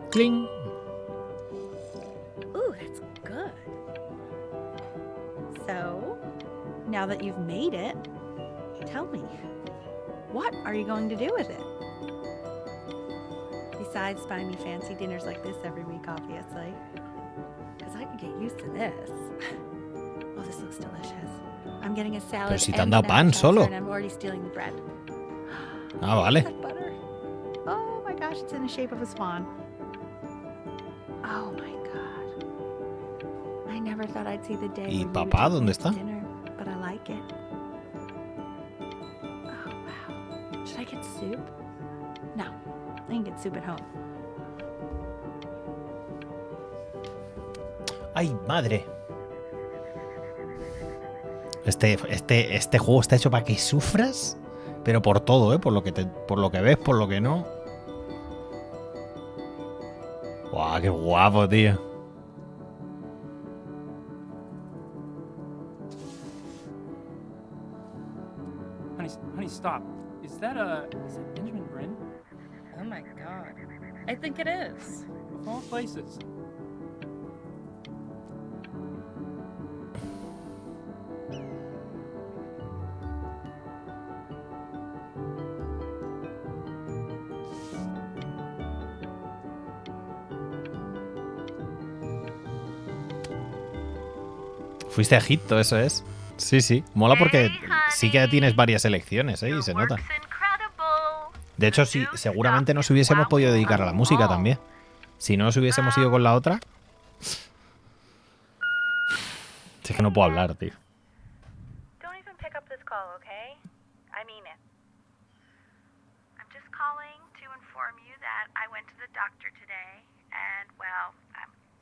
Cling. Ooh, that's good. So, now that you've made it, tell me, what are you going to do with it? Besides buying me fancy dinners like this every week, obviously. Because I can get used to this. Oh, this looks delicious. I'm getting a salad. Pero si te han dado pan solo. And I'm already stealing the bread. Ah, vale. That butter. Oh my gosh, it's in the shape of a swan. Oh my god. I never thought I'd see the day. ¿Y papá dónde está? Dinner, but I like it. Oh wow. Should I get soup? No, I can get soup at home. ¡Ay, madre! Este juego está hecho para que sufras, pero por todo, ¿eh? Por lo que ves, por lo que no. ¡Guau, qué guapo, tío! Honey, stop. Is that Benjamin Bryn? Oh my god. I think it is. Of all places. Fuiste a Egipto, eso es. Sí, sí. Mola porque sí que tienes varias elecciones, ¿eh? Y se nota. De hecho, sí, seguramente nos hubiésemos podido dedicar a la música también. Si no nos hubiésemos ido con la otra. Es que no puedo hablar, tío. Don't even pick up this call, okay? I mean it. I'm just calling to inform you that I went to the doctor today, and well,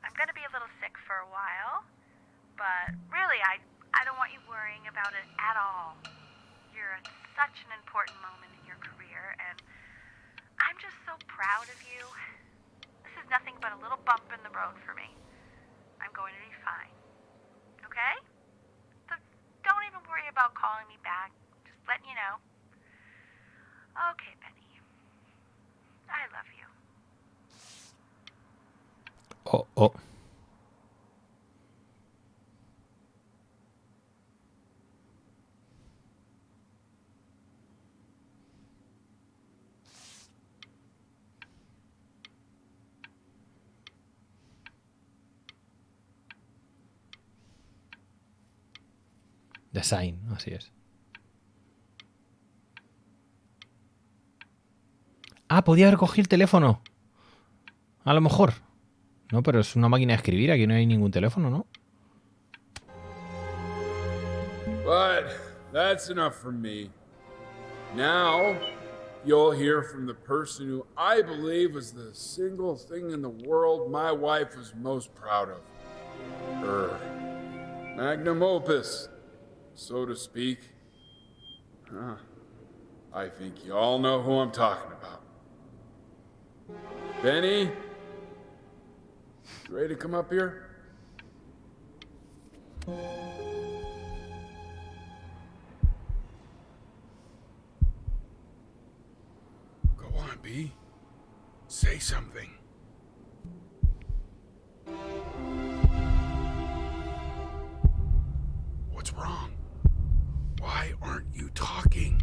I'm gonna be a little sick for a while. But really, I don't want you worrying about it at all. You're at such an important moment in your career, and I'm just so proud of you. This is nothing but a little bump in the road for me. I'm going to be fine. Okay? So don't even worry about calling me back. Just letting you know. Okay, Penny. Oh. Design, así es. Ah, podía haber cogido el teléfono. A lo mejor. No, pero es una máquina de escribir. Aquí no hay ningún teléfono, ¿no? But that's enough from me. Now, you'll hear from the person who I believe was the single thing in the world my wife was most proud of. Her magnum opus, so to speak. I think you all know who I'm talking about. Benny, you ready to come up here? Go on, B. Say something. What's wrong? Why aren't you talking?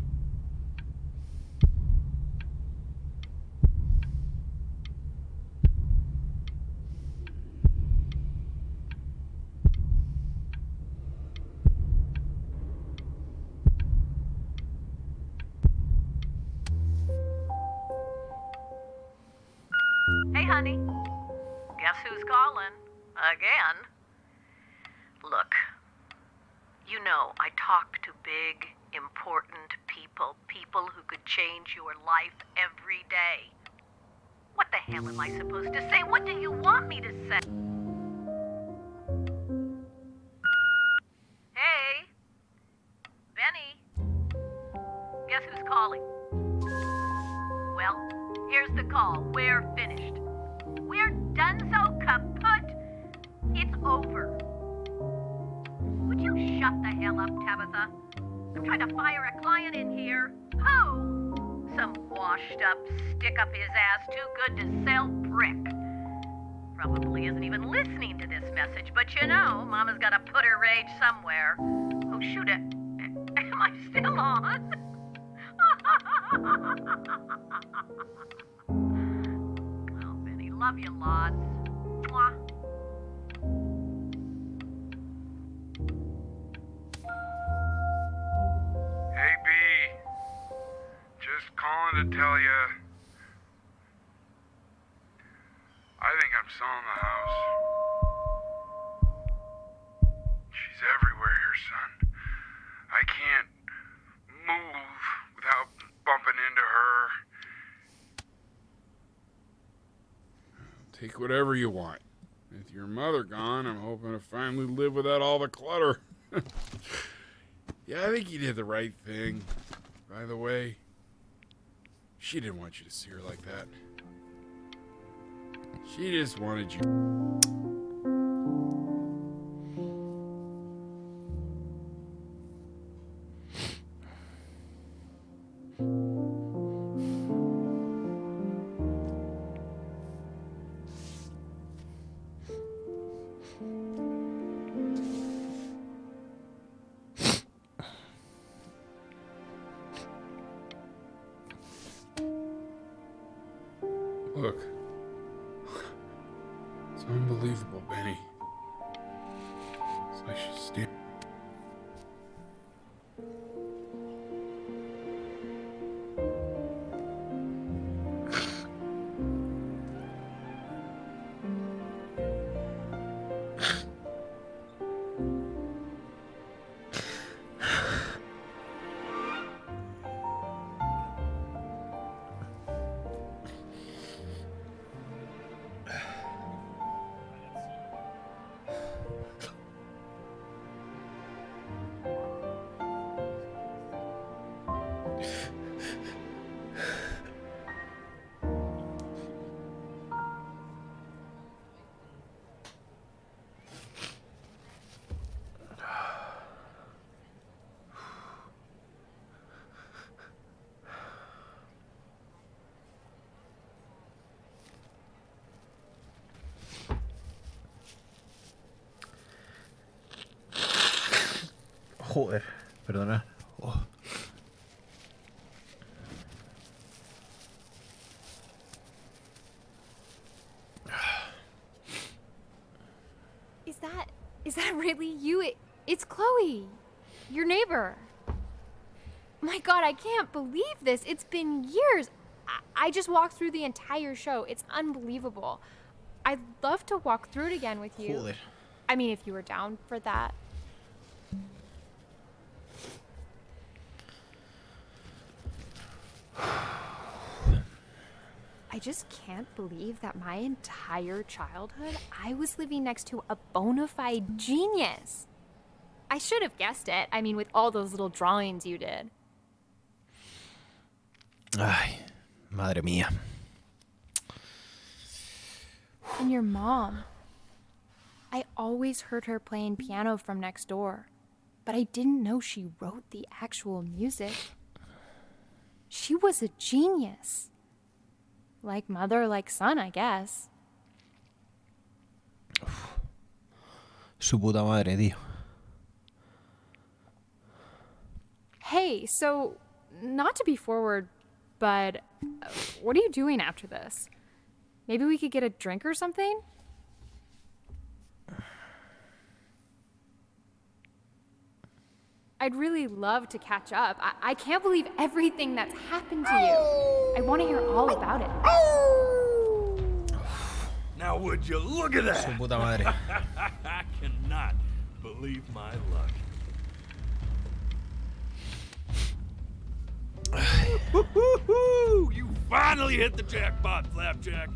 Hey, honey. Guess who's calling? Again? Look, you know I talk to big, important people. People who could change your life every day. What the hell am I supposed to say? What do you want me to say? Hey? Benny? Guess who's calling? Well, here's the call. We're finished. We're donezo kaput. It's over. Would you shut the hell up, Tabitha? I'm trying to fire a client in here. Who? Some washed up, stick up his ass, too good to sell brick. Probably isn't even listening to this message, but you know, Mama's gotta put her rage somewhere. Oh, shoot it. Am I still on? Oh, Benny, love you lots. Mwah. Hey, B. Just calling to tell you. I think I'm selling the house. She's everywhere here, son. I can't move without bumping into her. Take whatever you want. With your mother gone, I'm hoping to finally live without all the clutter. Yeah, I think you did the right thing. By the way, she didn't want you to see her like that. She just wanted you. Look. It's unbelievable, Benny. It's like she's standing. Joder, perdona. Oh. Is that really you? It's Chloe, your neighbor. My God, I can't believe this. It's been years. I just walked through the entire show. It's unbelievable. I'd love to walk through it again with you. Joder. I mean, if you were down for that. I just can't believe that my entire childhood, I was living next to a bona fide genius. I should have guessed it. I mean, with all those little drawings you did. Ay, madre mía. And your mom. I always heard her playing piano from next door, but I didn't know she wrote the actual music. She was a genius. Like mother, like son, I guess. Su puta madre, tío. Hey, so, not to be forward, but what are you doing after this? Maybe we could get a drink or something? I'd really love to catch up. I can't believe everything that's happened to you. I want to hear all about it. Now would you look at that? Su puta madre. I cannot believe my luck. Woo-hoo-hoo! You finally hit the jackpot, Flapjack.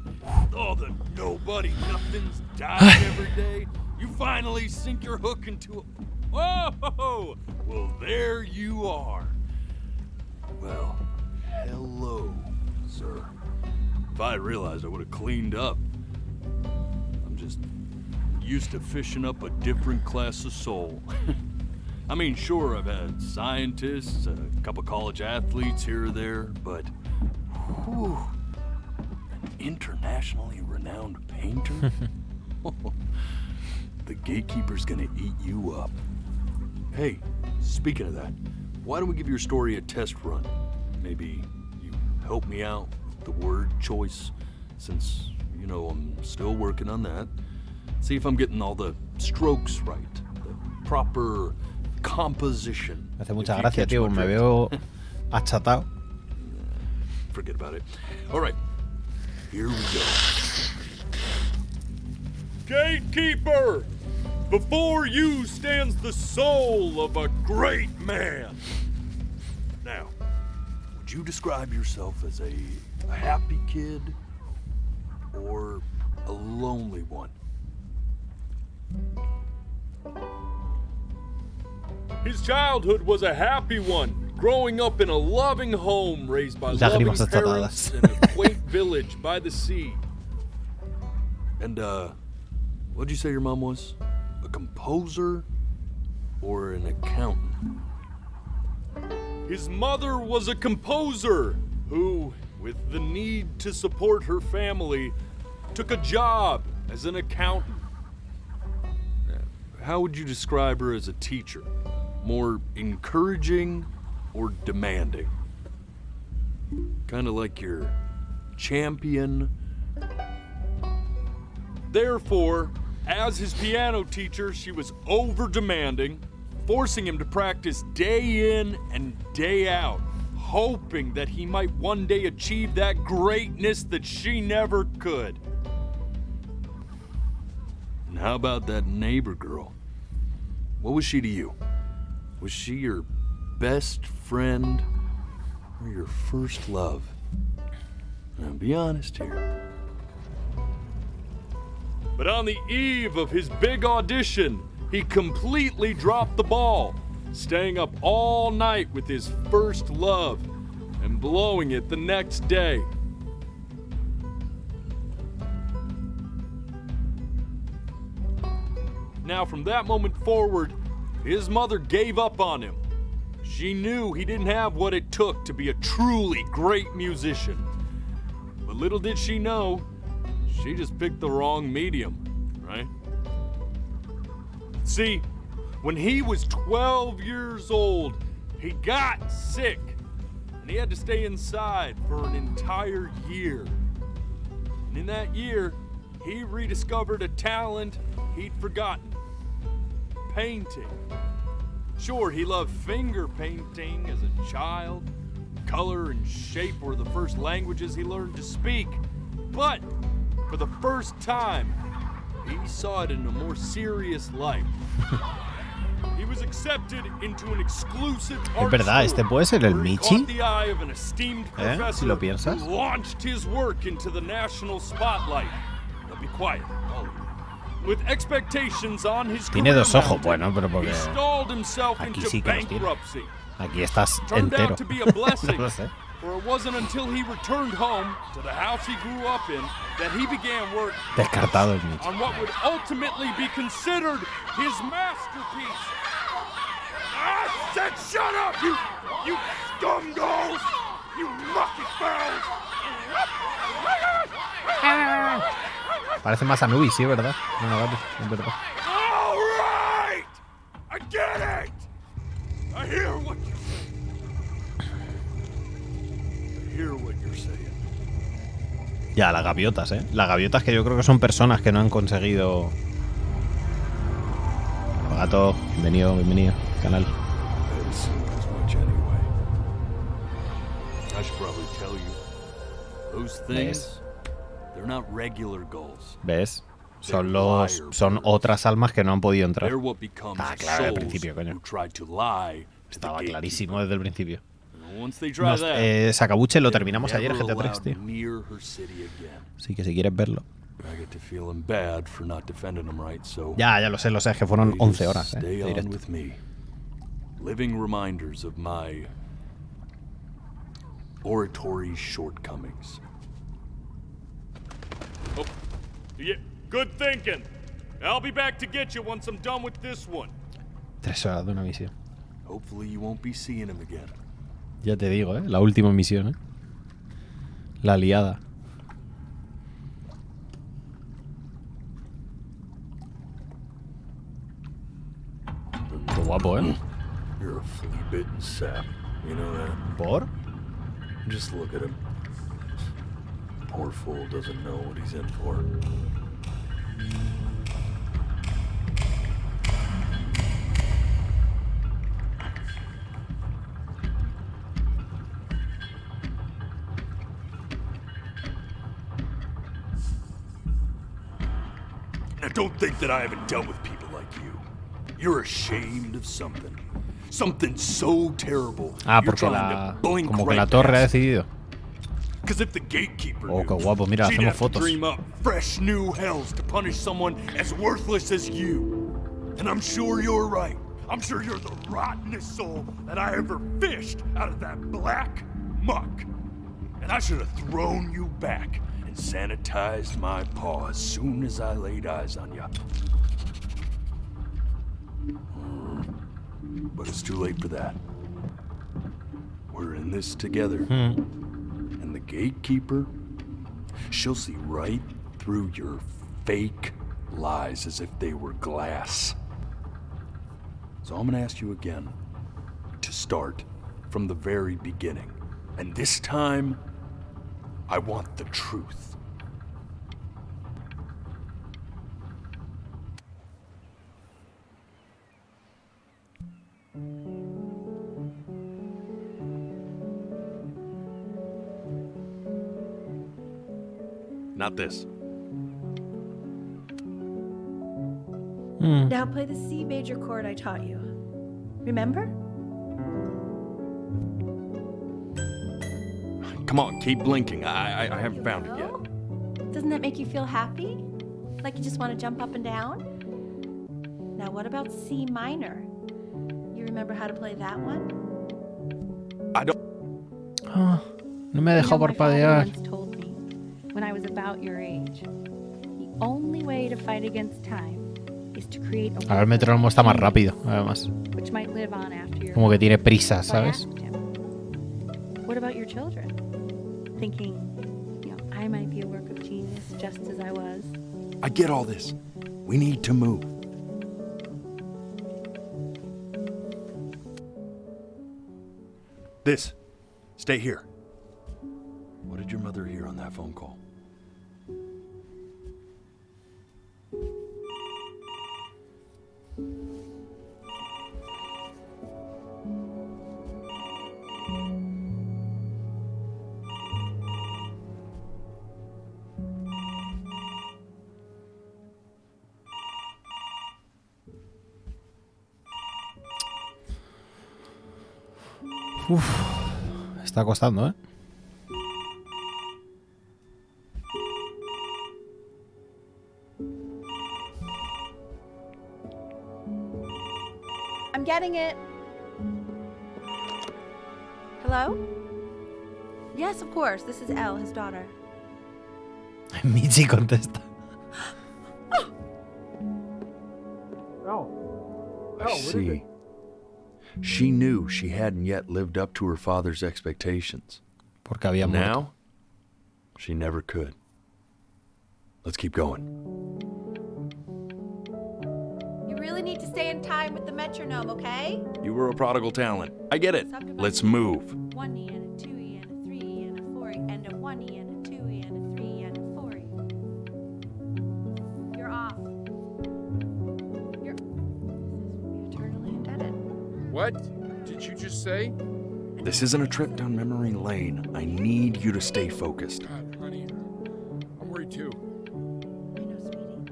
All the nobody nothings dying every day. You finally sink your hook into a... Whoa! Well, there you are. Well, hello, sir. If I had realized, I would have cleaned up. I'm just used to fishing up a different class of soul. I mean, sure, I've had scientists, a couple college athletes here or there, but whew, an internationally renowned painter? The gatekeeper's gonna eat you up. Hey, speaking of that, why don't we give your story a test run? Maybe you help me out with the word choice, since, you know, I'm still working on that. See if I'm getting all the strokes right, the proper composition. Me hace mucha gracia, tío. Me veo achatado. Forget about it. All right, here we go. Gatekeeper! Before you stands the soul of a great man. Now, would you describe yourself as a happy kid or a lonely one? His childhood was a happy one, growing up in a loving home raised by loving parents in a quaint village by the sea. And, what'd you say your mom was? A composer or an accountant? His mother was a composer who, with the need to support her family, took a job as an accountant. How would you describe her as a teacher? More encouraging or demanding? Kind of like your champion. Therefore, as his piano teacher, she was over-demanding, forcing him to practice day in and day out, hoping that he might one day achieve that greatness that she never could. And how about that neighbor girl? What was she to you? Was she your best friend or your first love? Now, be honest here. But on the eve of his big audition, he completely dropped the ball, staying up all night with his first love and blowing it the next day. Now, from that moment forward, his mother gave up on him. She knew he didn't have what it took to be a truly great musician. But little did she know, she just picked the wrong medium, right? See, When he was 12 years old, he got sick, and he had to stay inside for an entire year. And in that year, he rediscovered a talent he'd forgotten: painting. Sure, he loved finger painting as a child. Color and shape were the first languages he learned to speak. But for the first time, he saw it in a more serious light. He was accepted into an exclusive art verdad, este puede ser el school, where he Michi. caught the eye of an esteemed Si professor lo piensas. who launched his work into the national spotlight. Now be quiet, all of you. With expectations on his Tiene dos career ojos, bueno, pero he porque stalled himself aquí into sí que los tiene. bankruptcy. Aquí estás Turned entero. out to be a blessing, No lo sé. for it wasn't until he returned home to the house he grew up in that he began work Descartado el Michi. on what would ultimately be considered his masterpiece. I said shut up, you scumballs! You mucky fowls! Parece más Anubis, sí, ¿verdad? No, vale, es verdad. All right! I get it! I hear what you're saying. I hear what you're saying. Ya, las gaviotas, ¿eh? Las gaviotas que yo creo que son personas que no han conseguido... Gato, bienvenido, bienvenido, canal. As much anyway. I should probably tell you. Those things, they're not regular gulls. ¿Ves? Son otras almas que no han podido entrar. Ah, claro, al principio, coño. Estaba clarísimo desde el principio. Sacabuche lo terminamos ayer, GTA 3, tío. Así que si quieres verlo. Ya lo sé, es que fueron 11 horas, de directo. Living reminders of my oratory shortcomings. Oh, yeah, good thinking. I'll be back to get you once I'm done with this one. 3 horas de una misión. Hopefully you won't be seeing him again. Ya te digo, la última misión, La liada. Qué guapo, You're a flea-bitten sap. You know that? ¿Por? Just look at him. Poor fool doesn't know what he's in for. Now don't think that I haven't dealt with people like you. You're ashamed of something. Something so terrible. Porque como que la torre ha decidido. Oh, qué guapo, mira, hacemos fotos. Fresh new hells to punish someone as worthless as you. And I'm sure you're right. I'm sure you're the rottenest soul that I ever fished out of that black muck. And I should have thrown you back and sanitized my paw as soon as I laid eyes on you. But it's too late for that. We're in this together. And the gatekeeper, she'll see right through your fake lies as if they were glass. So I'm gonna ask you again to start from the very beginning. And this time, I want the truth. Not this. Now play the C major chord I taught you. Remember? Come on, keep blinking. I haven't found it yet. Doesn't that make you feel happy? Like you just want to jump up and down? Now what about C minor? You remember how to play that one? I don't. No me dejó parpadear. When I was about your age, the only way to fight against time is to create a Ahora el metrónomo está más rápido, además. which might live on after your Como que tiene prisa, ¿sabes? What about your children? Thinking, I might be a work of genius just as I was. I get all this. We need to move. This. Stay here. What did your mother hear on that phone call? Uf, está costando, ¿eh? I'm getting it. Hello? Yes, of course. This is Elle, his daughter. Michi contesta. I see. She knew she hadn't yet lived up to her father's expectations. Porque había muerto. Now, she never could. Let's keep going. You really need to stay in time with the metronome, okay? You were a prodigal talent. I get it. Let's move. 1 E and a 2 E and a 3 E and a 4 E and a 1 E and a 2 E and a 3 E and a 4 E. You're off. You're eternally indebted. What did you just say? This isn't a trip down memory lane. I need you to stay focused. God, honey, I'm worried too. I know, sweetie.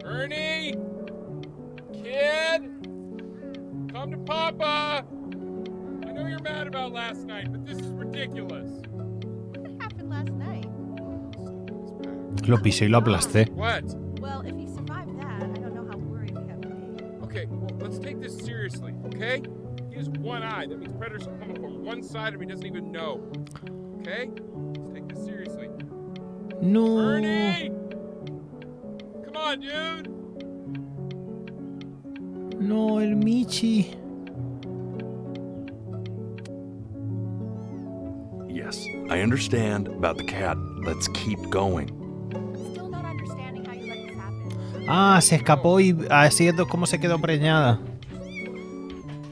Ernie! Kid! Come to Papa! I know you're mad about last night, but this is ridiculous. What happened last night? Lo pisé y lo aplasté. What? Well, if he survived that, I don't know how worried we have to be. Okay, well, let's take this seriously, okay? He has one eye. That means predators are coming from one side of him he doesn't even know. Okay? Let's take this seriously. No. Ernie! Come on, dude! No, el Michi. Yes, I understand about the cat. Let's keep going. Still not understanding how you let this happen. Ah, se escapó y así es como se quedó preñada.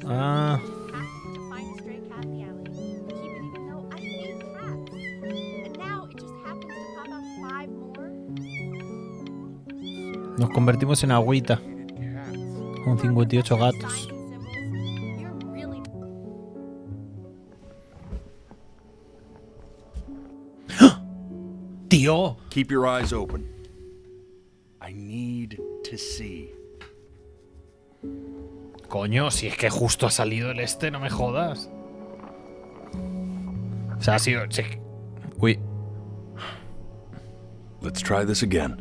Ah. To find a stray cat in the alley. Keep it even though I hate cats. And now it just happens to pop out 5 more. Nos convertimos en agüita. Con 58 gatos. You're really ¡Tío! Keep your eyes open. I need to see. Coño, si es que justo ha salido el este, no me jodas. O sea, ha sido... Uy. Let's try this again.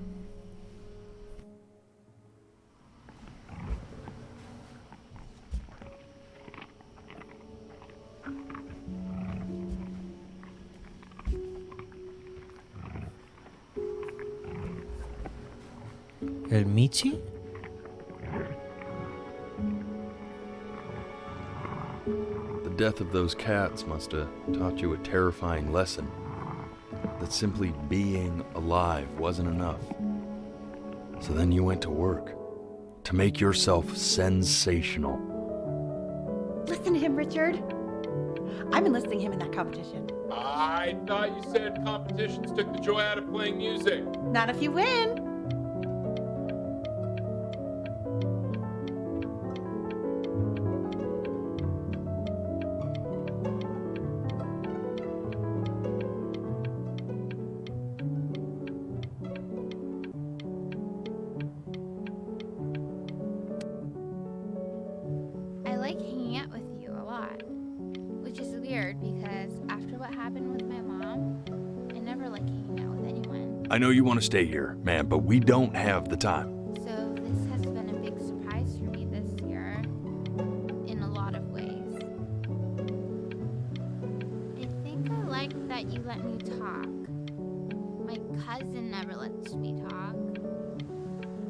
¿El Michi? The death of those cats must have taught you a terrifying lesson. That simply being alive wasn't enough. So then you went to work. To make yourself sensational. Listen to him, Richard. I'm enlisting him in that competition. I thought you said competitions took the joy out of playing music. Not if you win. I like hanging out with you a lot, which is weird because after what happened with my mom, I never like hanging out with anyone. I know you want to stay here, man, but we don't have the time. So this has been a big surprise for me this year, in a lot of ways. I think I like that you let me talk. My cousin never lets me talk.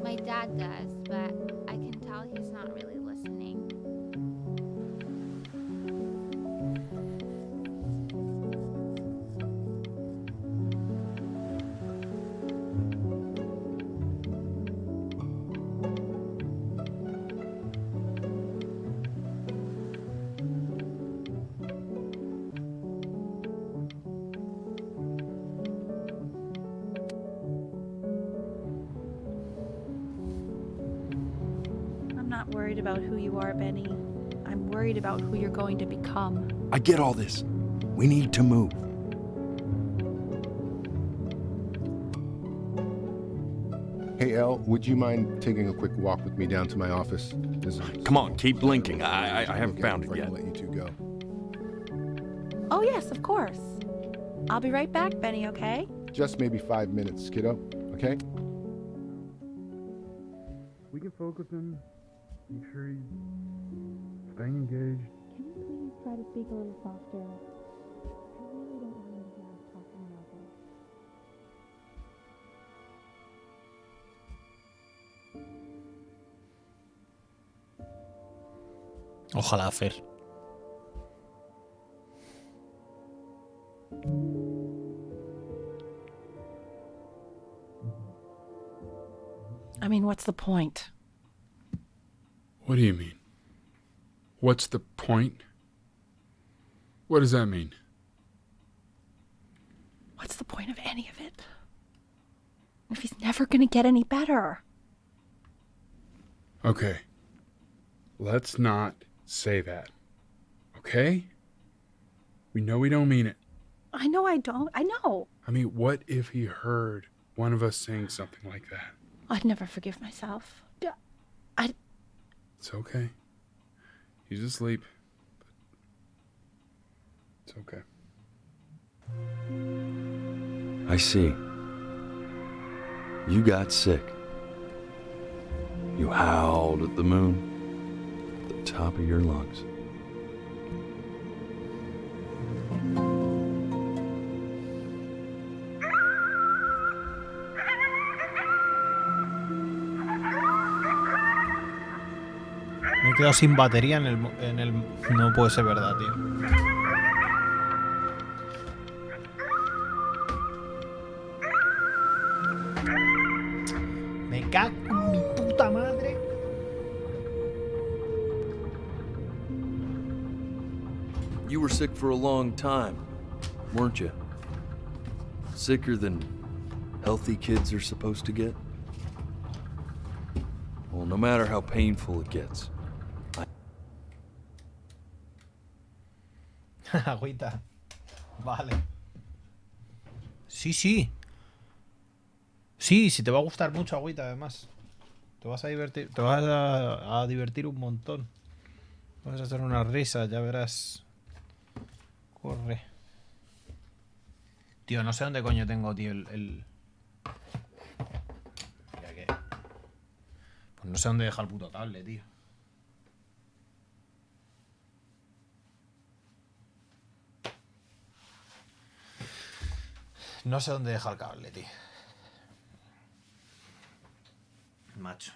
My dad does, but I can tell he's not really listening. about who you are, Benny. I'm worried about who you're going to become. I get all this. We need to move. Hey, Elle, would you mind taking a quick walk with me down to my office? Come on, keep blinking. I haven't found it yet. Let you two go. Oh, yes, of course. I'll be right back, Benny, okay? Just maybe 5 minutes, kiddo, okay? We can focus him. Make sure he's staying engaged. Can you please try to speak a little softer? I really don't want him to hear us talking about this. Ojalá, Fer. I mean, what's the point? What do you mean? What's the point? What does that mean? What's the point of any of it? If he's never gonna get any better. Okay. Let's not say that. Okay? We know we don't mean it. I know I don't. I know. I mean, what if he heard one of us saying something like that? I'd never forgive myself. It's okay. He's asleep. It's okay. I see. You got sick. You howled at the moon at the top of your lungs. Me he quedado sin batería en el... No puede ser verdad, tío. Me cago en mi puta madre. You were sick for a long time, weren't you? Sicker than healthy kids are supposed to get? Well, no matter how painful it gets. Agüita. Vale. Sí, sí. Sí, sí, te va a gustar mucho, agüita, además. Te vas a divertir, te vas a divertir un montón. Vas a hacer una risa, ya verás. Corre. Tío, no sé dónde coño tengo, tío, el... Ya que... Pues no sé dónde deja el puto cable, tío. No sé dónde deja el cable, tío. Macho.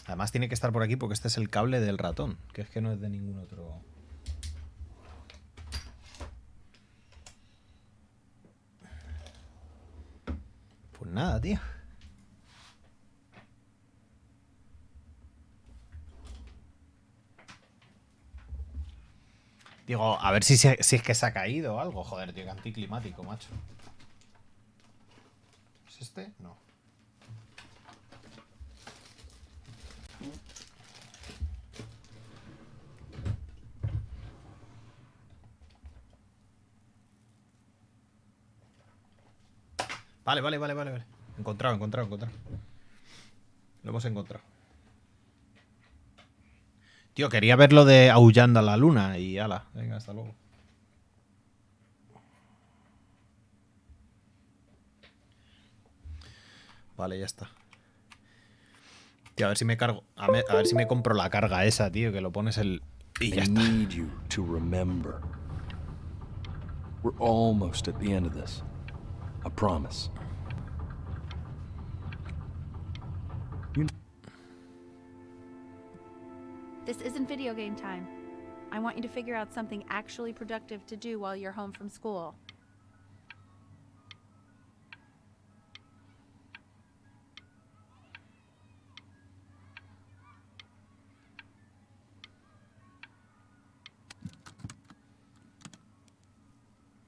Además tiene que estar por aquí porque este es el cable del ratón, que es que no es de ningún otro. Pues nada, tío. Digo, a ver si es que se ha caído o algo. Joder, tío, que anticlimático, macho. ¿Es este? No. Vale. Encontrado. Lo hemos encontrado. Tío, quería ver lo de aullando a la luna y ala. Venga, hasta luego. Vale, ya está. Tío, a ver si me cargo. A ver si me compro la carga esa, tío, que lo pones el... Y ya está. I need you to remember. We're almost at the end of this. I promise. This isn't video game time. I want you to figure out something actually productive to do while you're home from school.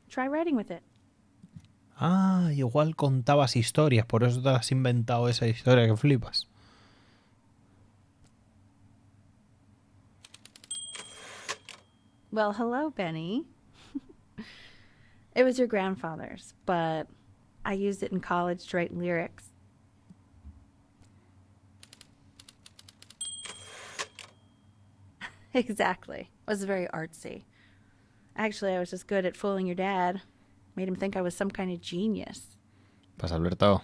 Try writing with it. Ah, igual contabas historias, por eso te has inventado esa historia que flipas. Well, hello, Benny. It was your grandfather's, but I used it in college to write lyrics. Exactly. It was very artsy. Actually, I was just good at fooling your dad. Made him think I was some kind of genius. Pues Alberto.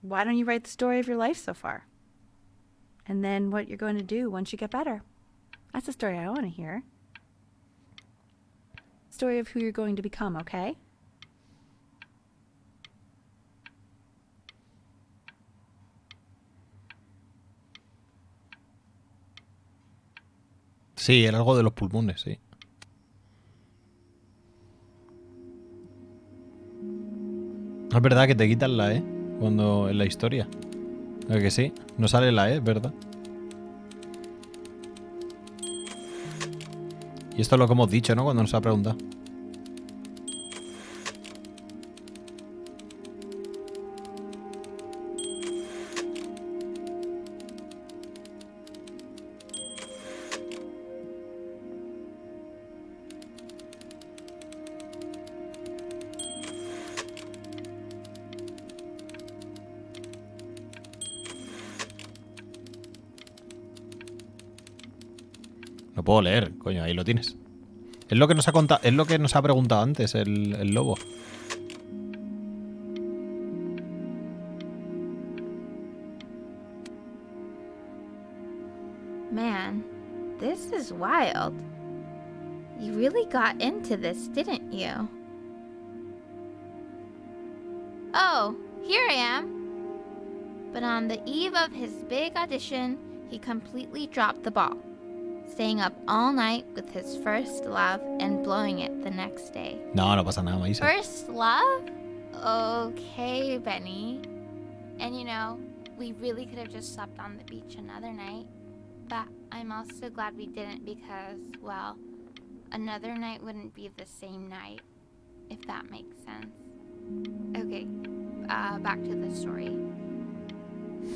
Why don't you write the story of your life so far? And then what you're going to do once you get better. That's the story I want to hear. Story of who you're going to become, okay? Sí, era algo de los pulmones, sí. Es verdad que te quitan la E cuando en la historia. ¿A que sí? No sale la E, ¿verdad? Y esto es lo que hemos dicho, ¿no? Cuando nos ha preguntado. No puedo leer, coño, ahí lo tienes. Es lo que nos ha contado, es lo que nos ha preguntado antes el lobo. Man, this is wild. You really got into this, didn't you? Oh, here I am. But on the eve of his big audition, he completely dropped the ball, staying up all night with his first love and blowing it the next day. No, no pasa nada, Maísa. First love? Okay, Benny. And you know, we really could have just slept on the beach another night. But I'm also glad we didn't because, well, another night wouldn't be the same night, if that makes sense. Okay, back to the story.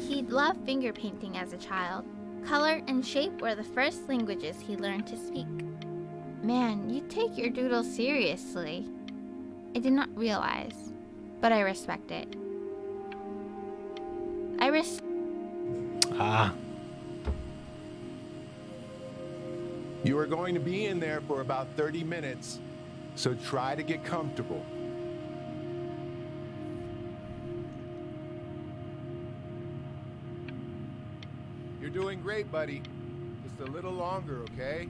He'd loved finger painting as a child. Color and shape were the first languages he learned to speak. Man, you take your doodle seriously. I did not realize, but I respect it. You are going to be in there for about 30 minutes, so try to get comfortable. You're doing great, buddy. Just a little longer, okay?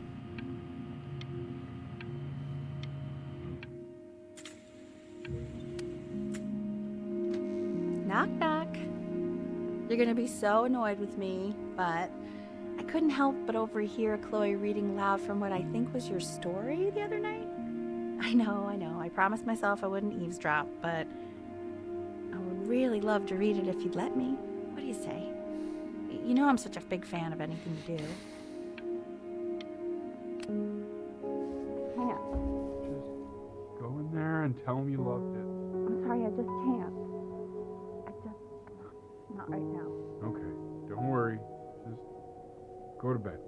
Knock, knock. You're gonna be so annoyed with me, but I couldn't help but overhear Chloe reading loud from what I think was your story the other night. I know. I promised myself I wouldn't eavesdrop, but I would really love to read it if you'd let me. What do you say? You know I'm such a big fan of anything you do. Hang on. Just go in there and tell him you loved it. I'm sorry, I just can't. Not right now. Okay, don't worry. Just go to bed.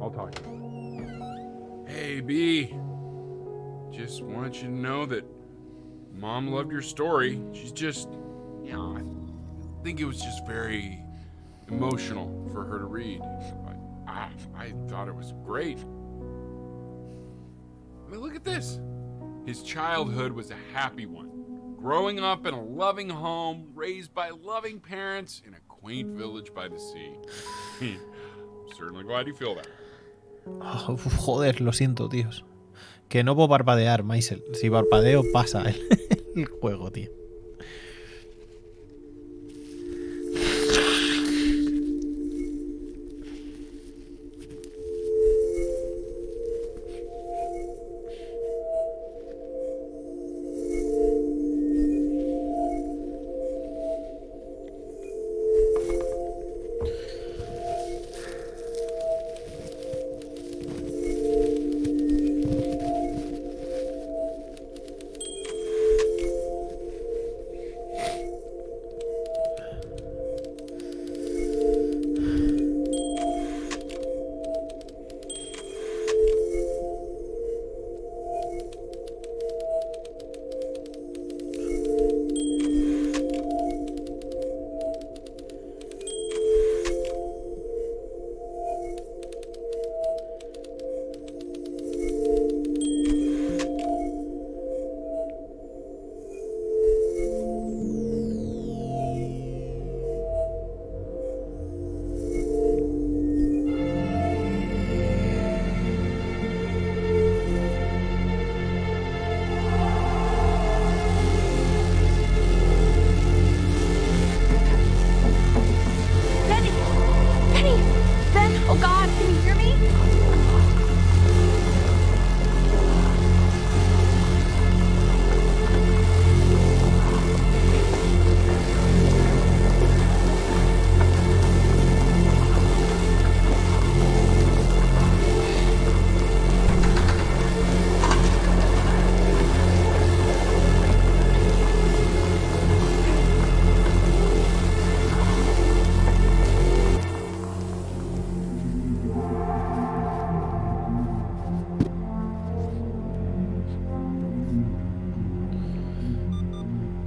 I'll talk to you. Hey, B. Just want you to know that Mom loved your story. She's just, I think it was just very emotional for her to read. I thought it was great. I mean, look at this. His childhood was a happy one. Growing up in a loving home, raised by loving parents in a quaint village by the sea. I'm certainly glad you feel that. Oh, joder, lo siento, tíos. Que no puedo parpadear, Maisel. Si parpadeo pasa el juego, tío.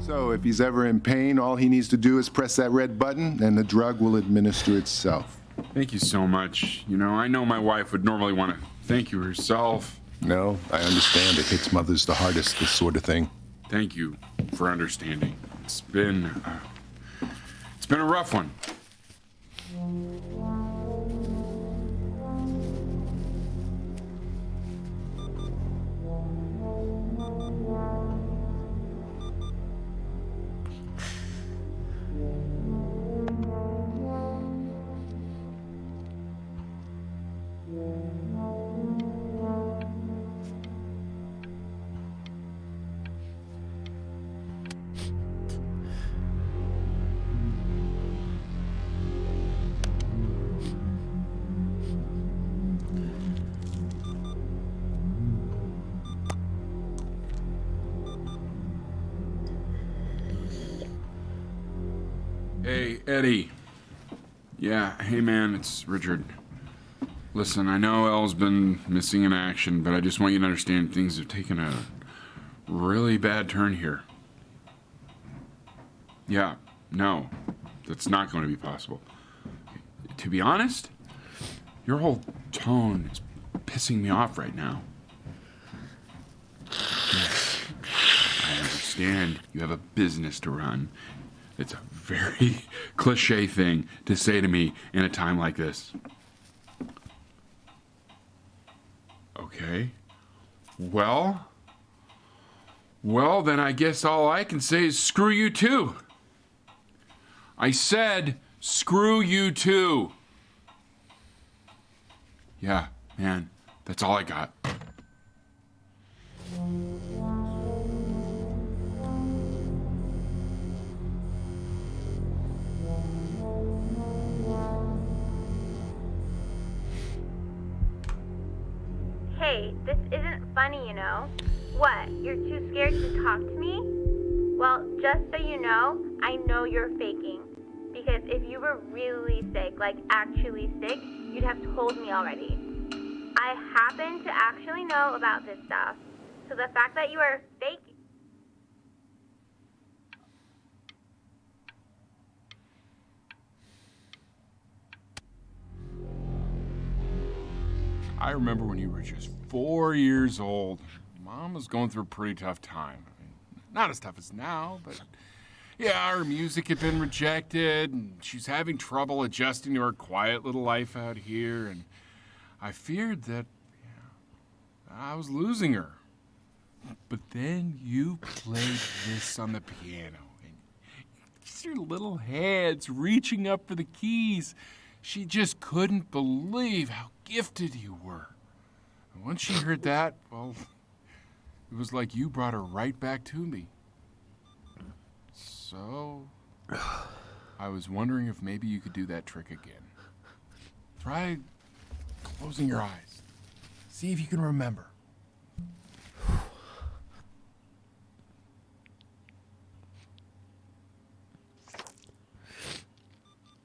So if he's ever in pain, all he needs to do is press that red button and the drug will administer itself. Thank you so much. You know, I know my wife would normally want to thank you herself. No, I understand. It hits mothers the hardest, this sort of thing. Thank you for understanding. It's been a rough one. Hey, Eddie. Yeah, hey man, it's Richard. Listen, I know Elle's been missing in action, but I just want you to understand things have taken a really bad turn here. Yeah, no, that's not going to be possible. To be honest, your whole tone is pissing me off right now. Yes, I understand you have a business to run. It's a very cliche thing to say to me in a time like this. Okay. Well, then I guess all I can say is screw you too. I said screw you too. Yeah, man, that's all I got. Hey, this isn't funny, you know? What, you're too scared to talk to me? Well, just so you know, I know you're faking. Because if you were really sick, like actually sick, you'd have told me already. I happen to actually know about this stuff. So the fact that you are faking... I remember when you were just 4 years old. Mom was going through a pretty tough time. I mean, not as tough as now, but yeah, her music had been rejected, and she's having trouble adjusting to her quiet little life out here, and I feared that I was losing her. But then you played this on the piano, and just your little hands reaching up for the keys. She just couldn't believe how gifted you were. And once she heard that, well, it was like you brought her right back to me. So, I was wondering if maybe you could do that trick again. Try closing your eyes. See if you can remember.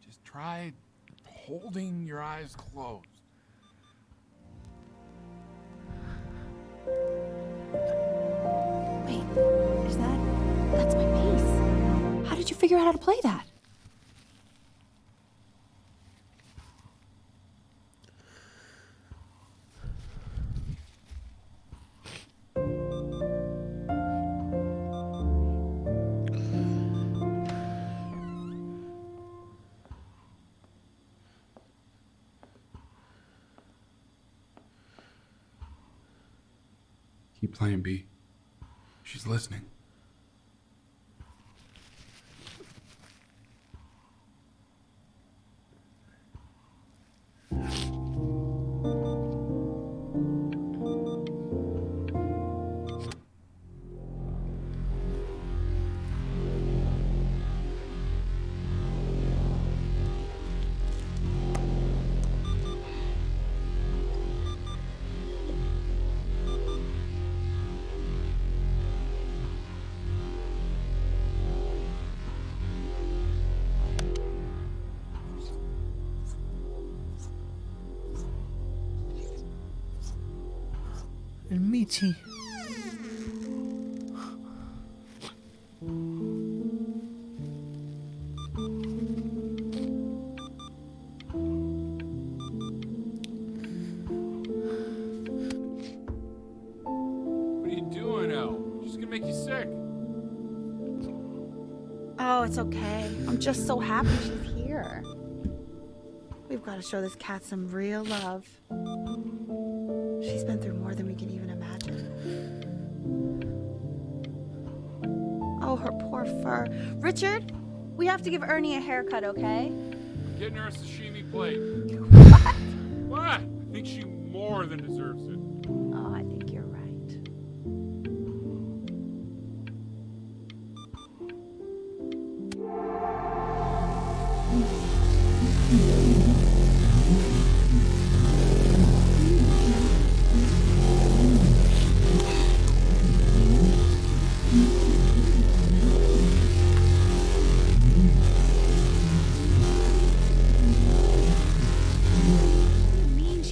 Just try holding your eyes closed. Wait, is that... That's my bass. How did you figure out how to play that? Keep playing, B. She's listening. El Michi. Oh, it's okay. I'm just so happy she's here. We've got to show this cat some real love. She's been through more than we can even imagine. Oh, her poor fur. Richard, we have to give Ernie a haircut, okay? Getting her a sashimi plate. What? What? I think she more than deserves it. Oh, I think you're right.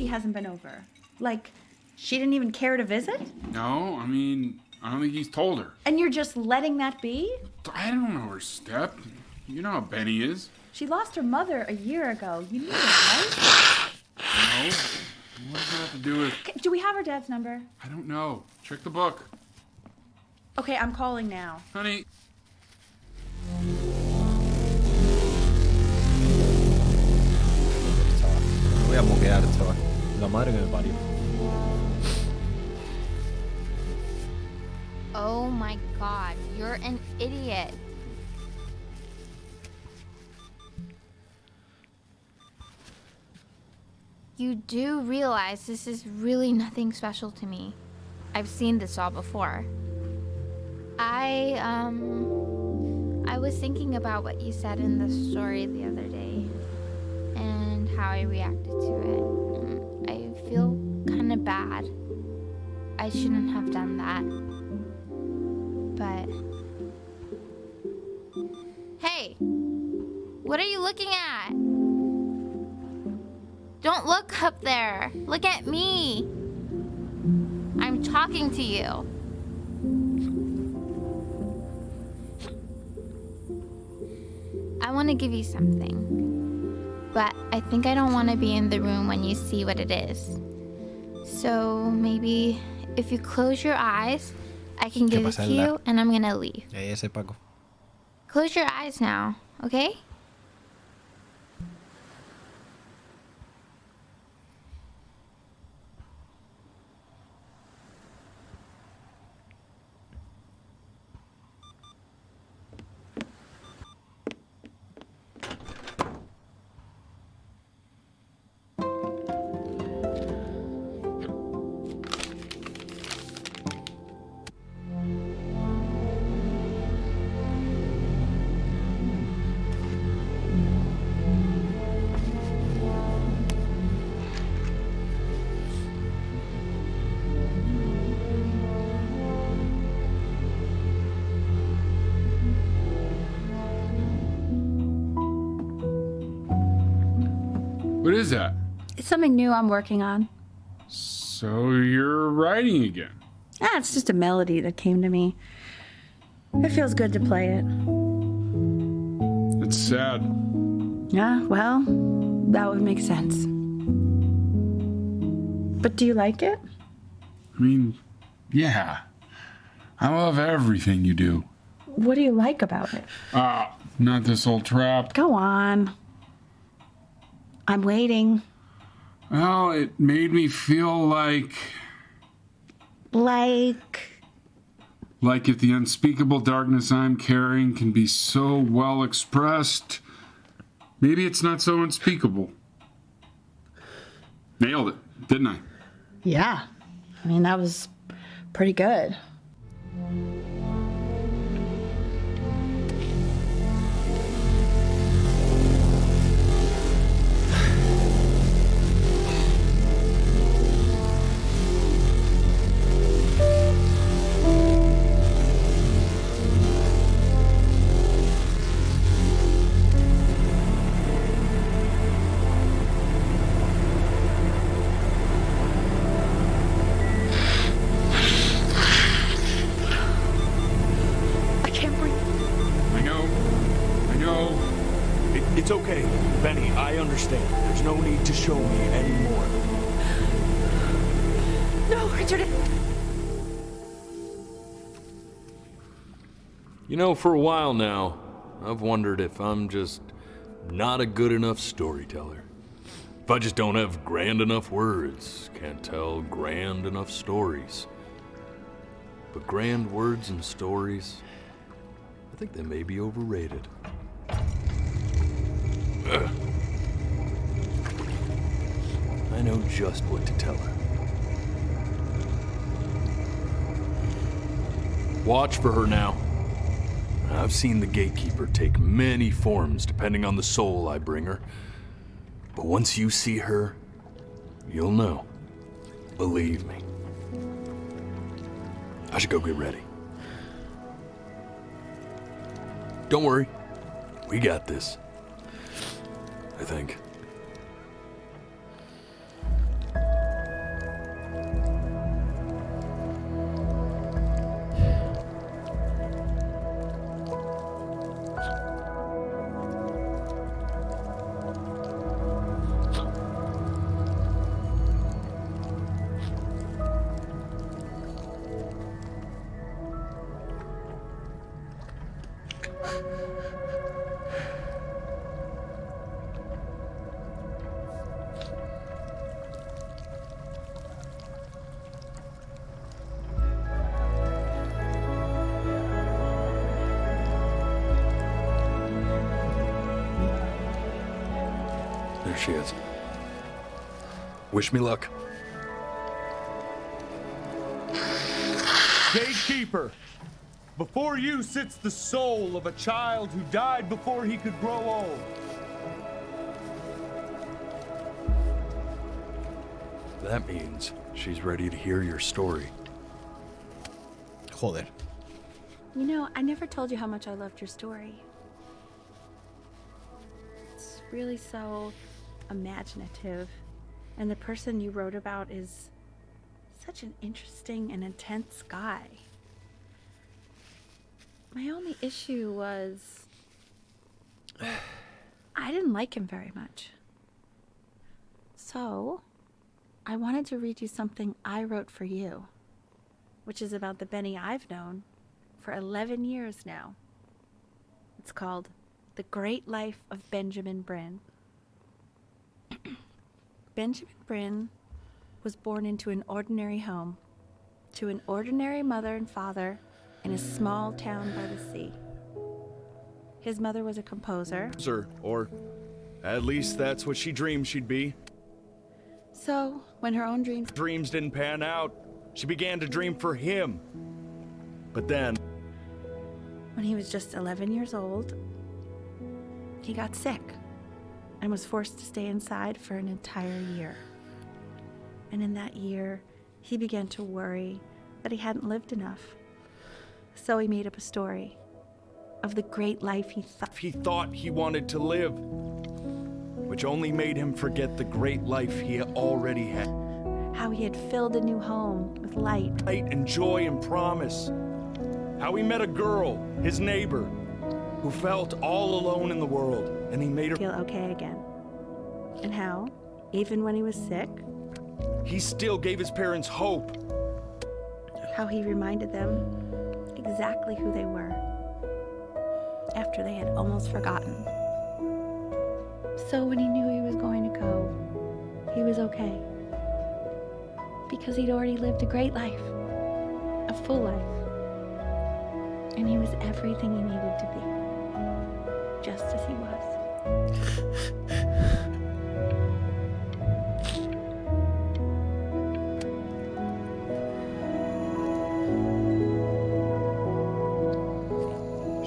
Hasn't been over. Like, she didn't even care to visit? No, I mean, I don't think he's told her. And you're just letting that be? I don't know her step. You know how Benny is. She lost her mother a year ago. You knew it, right? No. What does that have to do with... Do we have her dad's number? I don't know. Check the book. Okay, I'm calling now. Honey. Voy a moquear, chaval. La madre que me parió. Oh my god, you're an idiot. You do realize this is really nothing special to me. I've seen this all before. I was thinking about what you said in the story the other day and how I reacted to it. I feel kind of bad. I shouldn't have done that. But... Hey! What are you looking at? Don't look up there. Look at me. I'm talking to you. I want to give you something, but I think I don't want to be in the room when you see what it is. So maybe if you close your eyes, I can give it to you and I'm gonna leave. Ese Paco. Close your eyes now, okay? What is that? It's something new I'm working on. So you're writing again? Ah, it's just a melody that came to me. It feels good to play it. It's sad. Yeah, well, that would make sense. But do you like it? I mean, yeah. I love everything you do. What do you like about it? Not this old trap. Go on. I'm waiting. Well, it made me feel like if the unspeakable darkness I'm carrying can be so well expressed, maybe it's not so unspeakable. Nailed it, didn't I? Yeah. I mean, that was pretty good. It's okay, Benny, I understand. There's no need to show me anymore. No, Richard. You know, for a while now, I've wondered if I'm just not a good enough storyteller. If I just don't have grand enough words, can't tell grand enough stories. But grand words and stories, I think they may be overrated. Ugh. I know just what to tell her. Watch for her now. I've seen the gatekeeper take many forms depending on the soul I bring her. But once you see her, you'll know. Believe me. I should go get ready. Don't worry. We got this. I think. There she is. Wish me luck. Gatekeeper, before you sits the soul of a child who died before he could grow old. That means she's ready to hear your story. Joder. You know, I never told you how much I loved your story. It's really so imaginative. And the person you wrote about is such an interesting and intense guy. My only issue was I didn't like him very much. So I wanted to read you something I wrote for you, which is about the Benny I've known for 11 years now. It's called The Great Life of Benjamin Bryn. Benjamin Bryn was born into an ordinary home, to an ordinary mother and father in a small town by the sea. His mother was a composer. Or at least that's what she dreamed she'd be. So, when her own dreams didn't pan out, she began to dream for him. But then, when he was just 11 years old, he got sick and was forced to stay inside for an entire year. And in that year, he began to worry that he hadn't lived enough. So he made up a story of the great life he thought he wanted to live, which only made him forget the great life he already had. How he had filled a new home with light and joy and promise. How he met a girl, his neighbor, who felt all alone in the world, and he made her feel okay again. And how, even when he was sick, he still gave his parents hope. How he reminded them exactly who they were after they had almost forgotten. So when he knew he was going to go, he was okay. Because he'd already lived a great life, a full life. And he was everything he needed to be, just as he was.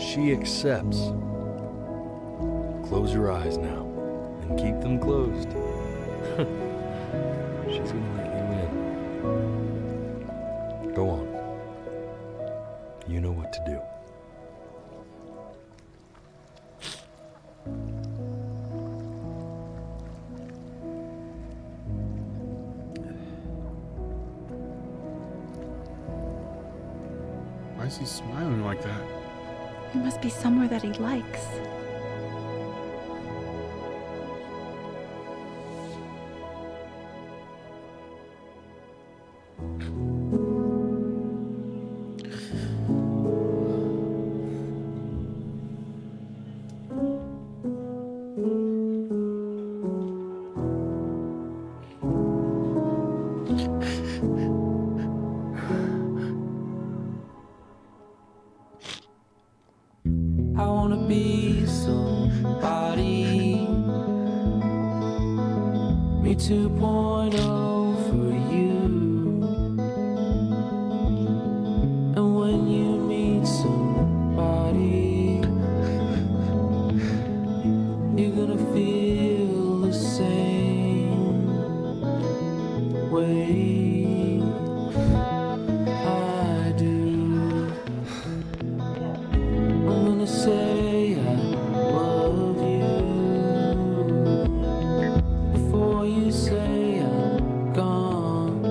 She accepts. Close your eyes now, and keep them closed. She's gonna let you in. Go on. You know what to do. Why is he smiling like that? It must be somewhere that he likes. I wanna be somebody. Me 2.0 for you. And when you meet somebody, you're gonna feel the same way I do. I'm gonna say I love you before you say I'm gone.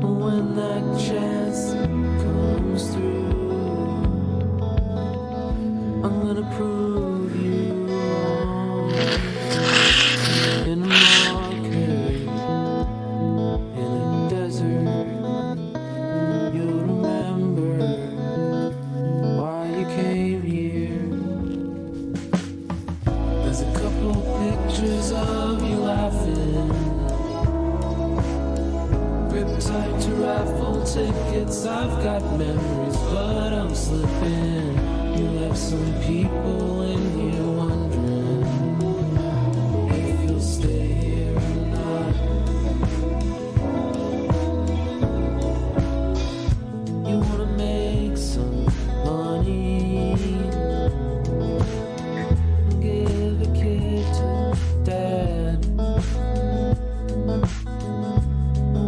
And when that chance comes through, I'm gonna prove you wrong. In a market, in a desert, you'll remember why you came here. There's a couple pictures of you laughing, gripped tight to raffle tickets. I've got memories, but I'm slipping. You left some people in here wondering if you'll stay here or not. You wanna make some money, give a kid to dad.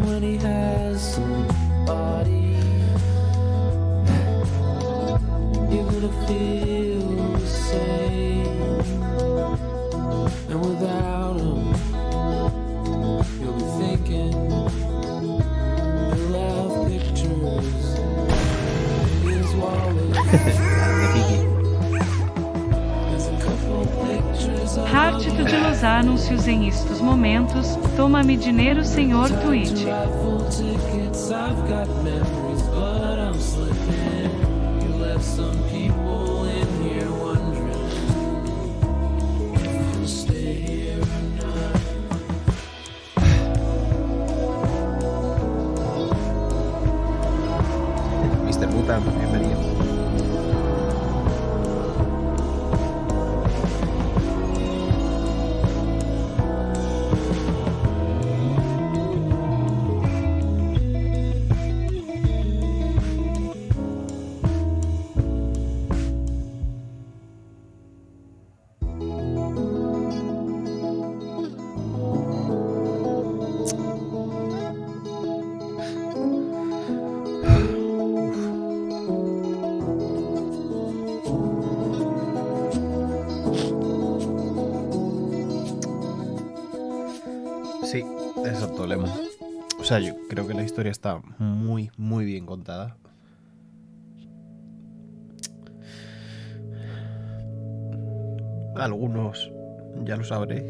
When he has somebody, you're gonna feel the same. And without him, you'll be thinking you left pictures in his wallet. There's a couple pictures of Parte-te de los anúncios em estes momentos, toma-me dinheiro, senhor Twitch. raffle tickets. I've got memories, but I'm slipping. You left some people in here wondering if you'll stay here or not. Mr. Puta, bienvenido. Sí, exacto, Lemon. O sea, yo creo que la historia está muy, muy bien contada. Algunos ya lo sabréis.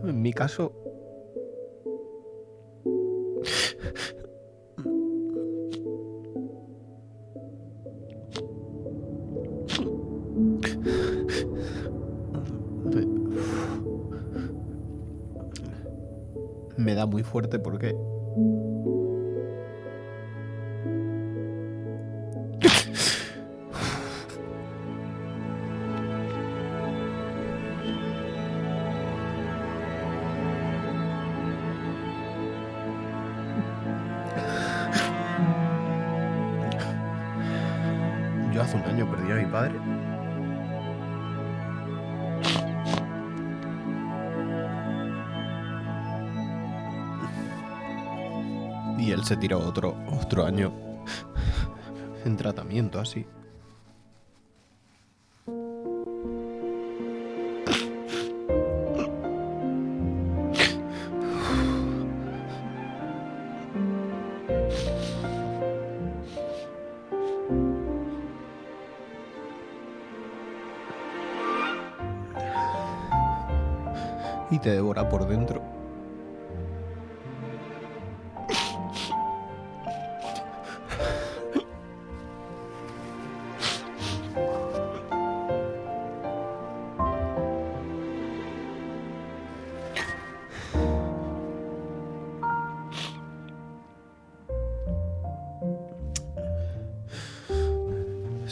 En mi caso, me da muy fuerte porque yo hace un año perdí a mi padre. Y él se tiró otro año en tratamiento así. Y te devora por dentro.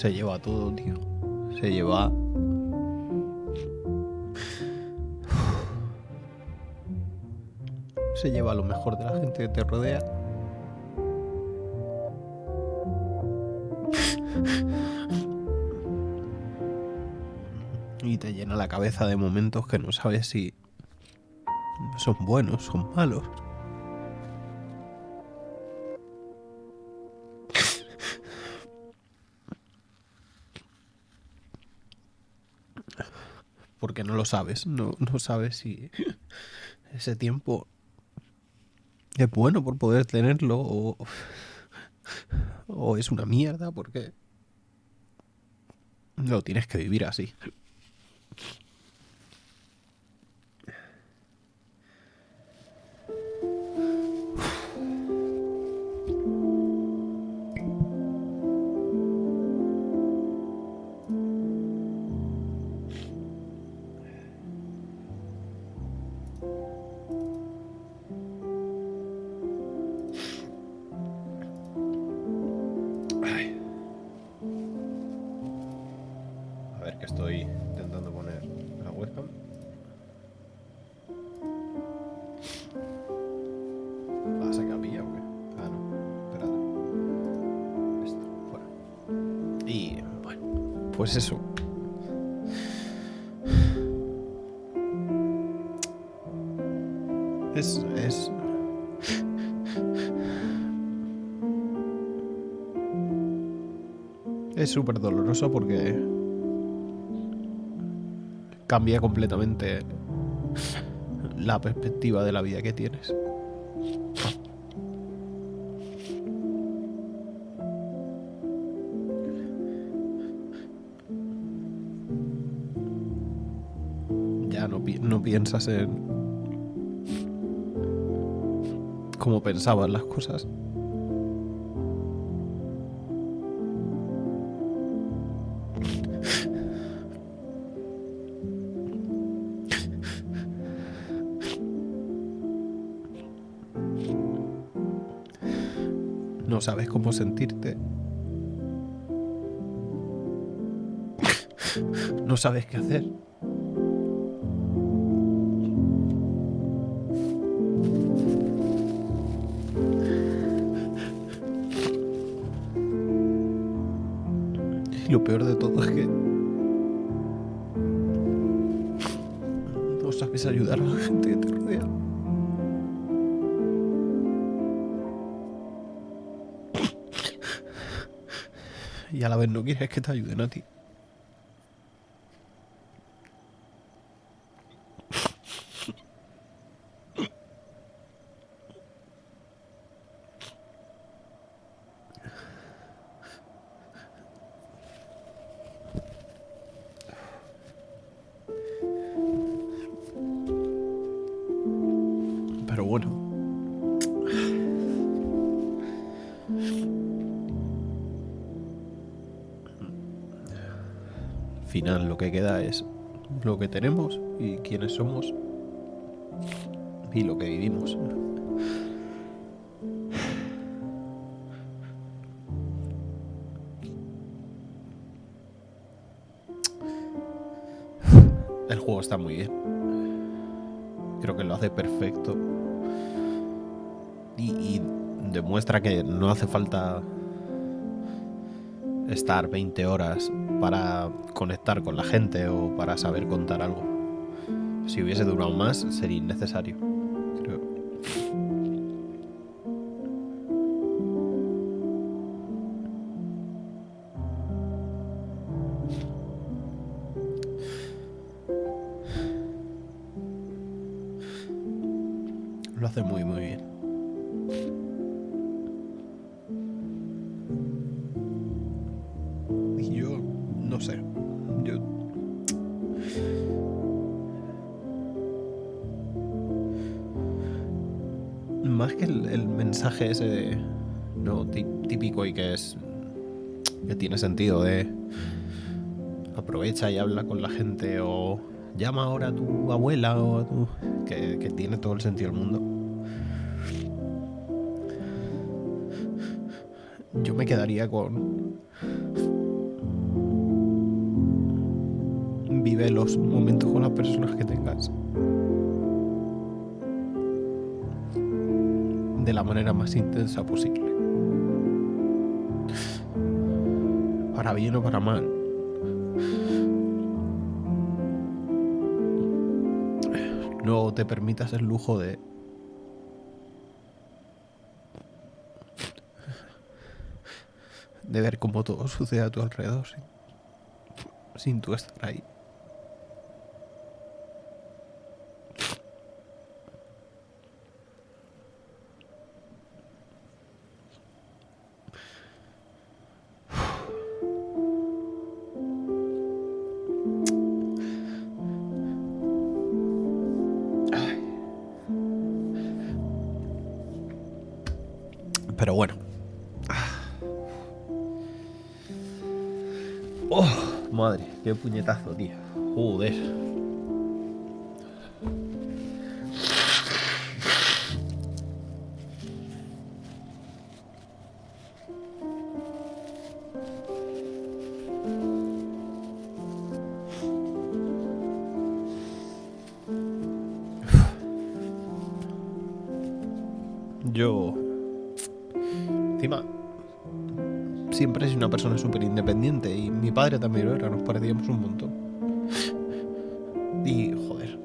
se lleva todo, tío. Se lleva... Se lleva lo mejor de la gente que te rodea. Y te llena la cabeza de momentos que no sabes si son buenos, son malos. Porque no lo sabes, no sabes si ese tiempo es bueno por poder tenerlo o es una mierda porque lo tienes que vivir así. A ver, que estoy intentando poner la webcam. ¿La saca mía o qué? Ah, no. Espérate. Esto, fuera. Y bueno, pues eso. Es súper doloroso porque cambia completamente la perspectiva de la vida que tienes. Ya no piensas en cómo pensabas las cosas. No sabes cómo sentirte. No sabes qué hacer. Y lo peor de todo es que no sabes ayudar a la gente que te rodea. Y a la vez no quieres que te ayuden a ti. Pero bueno. Al final lo que queda es lo que tenemos y quiénes somos y lo que vivimos. El juego está muy bien. Creo que lo hace perfecto. Y demuestra que no hace falta estar 20 horas para conectar con la gente o para saber contar algo. Si hubiese durado más, sería innecesario, creo. Lo hace muy, muy bien. Y yo, no sé. Más que el mensaje ese de, no, típico y que tiene sentido de aprovecha y habla con la gente o llama ahora a tu abuela o a tu... que tiene todo el sentido del mundo. Yo me quedaría con vive los momentos con las personas que tengas de la manera más intensa posible. Para bien o para mal. No te permitas el lujo de ver cómo todo sucede a tu alrededor sin tú estar ahí. Pero bueno. Oh, madre, qué puñetazo, tío. Joder. Yo... Encima... Siempre he sido una persona súper independiente y mi padre también lo era, nos parecíamos un montón. Y, joder,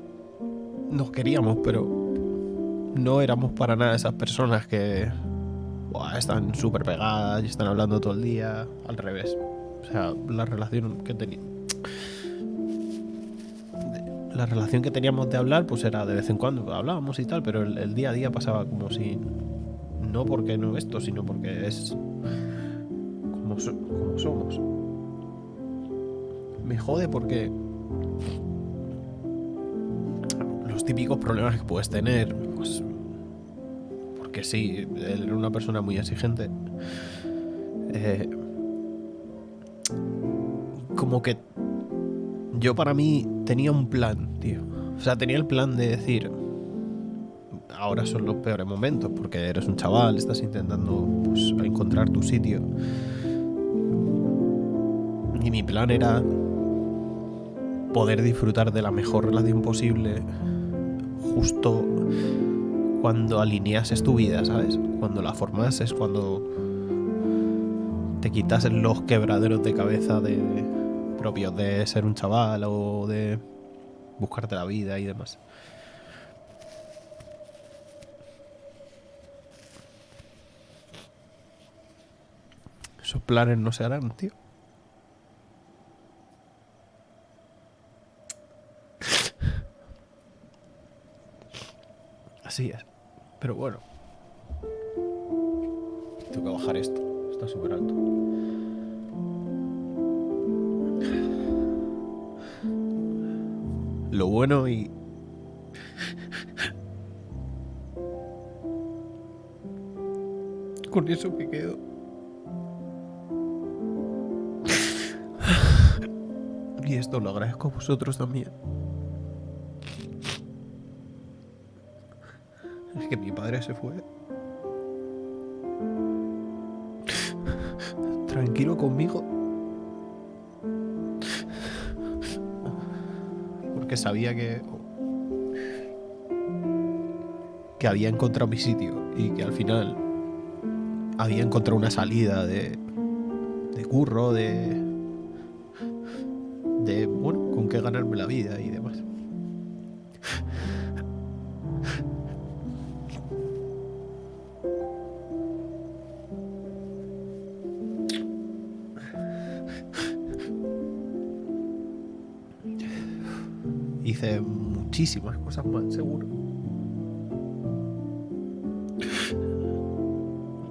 nos queríamos, pero no éramos para nada esas personas que están súper pegadas y están hablando todo el día. Al revés. O sea, la relación que teníamos de hablar, pues era de vez en cuando hablábamos y tal, pero el día a día pasaba como si... No porque no esto, sino porque es... como somos. Me jode porque los típicos problemas que puedes tener, pues, porque sí, él era una persona muy exigente, como que yo para mí tenía un plan, tío. O sea, tenía el plan de decir, ahora son los peores momentos porque eres un chaval, estás intentando, pues, encontrar tu sitio. Y mi plan era poder disfrutar de la mejor relación posible justo cuando alineases tu vida, ¿sabes? Cuando la formases, cuando te quitases los quebraderos de cabeza propios de ser un chaval o de buscarte la vida y demás. Esos planes no se harán, tío. Así es. Pero bueno. Tengo que bajar esto. Está súper alto. Lo bueno y... con eso me quedo. Y esto lo agradezco a vosotros también. Es que mi padre se fue tranquilo conmigo porque sabía que había encontrado mi sitio y que al final había encontrado una salida de curro, de bueno, con qué ganarme la vida y demás. Hice muchísimas cosas mal, seguro.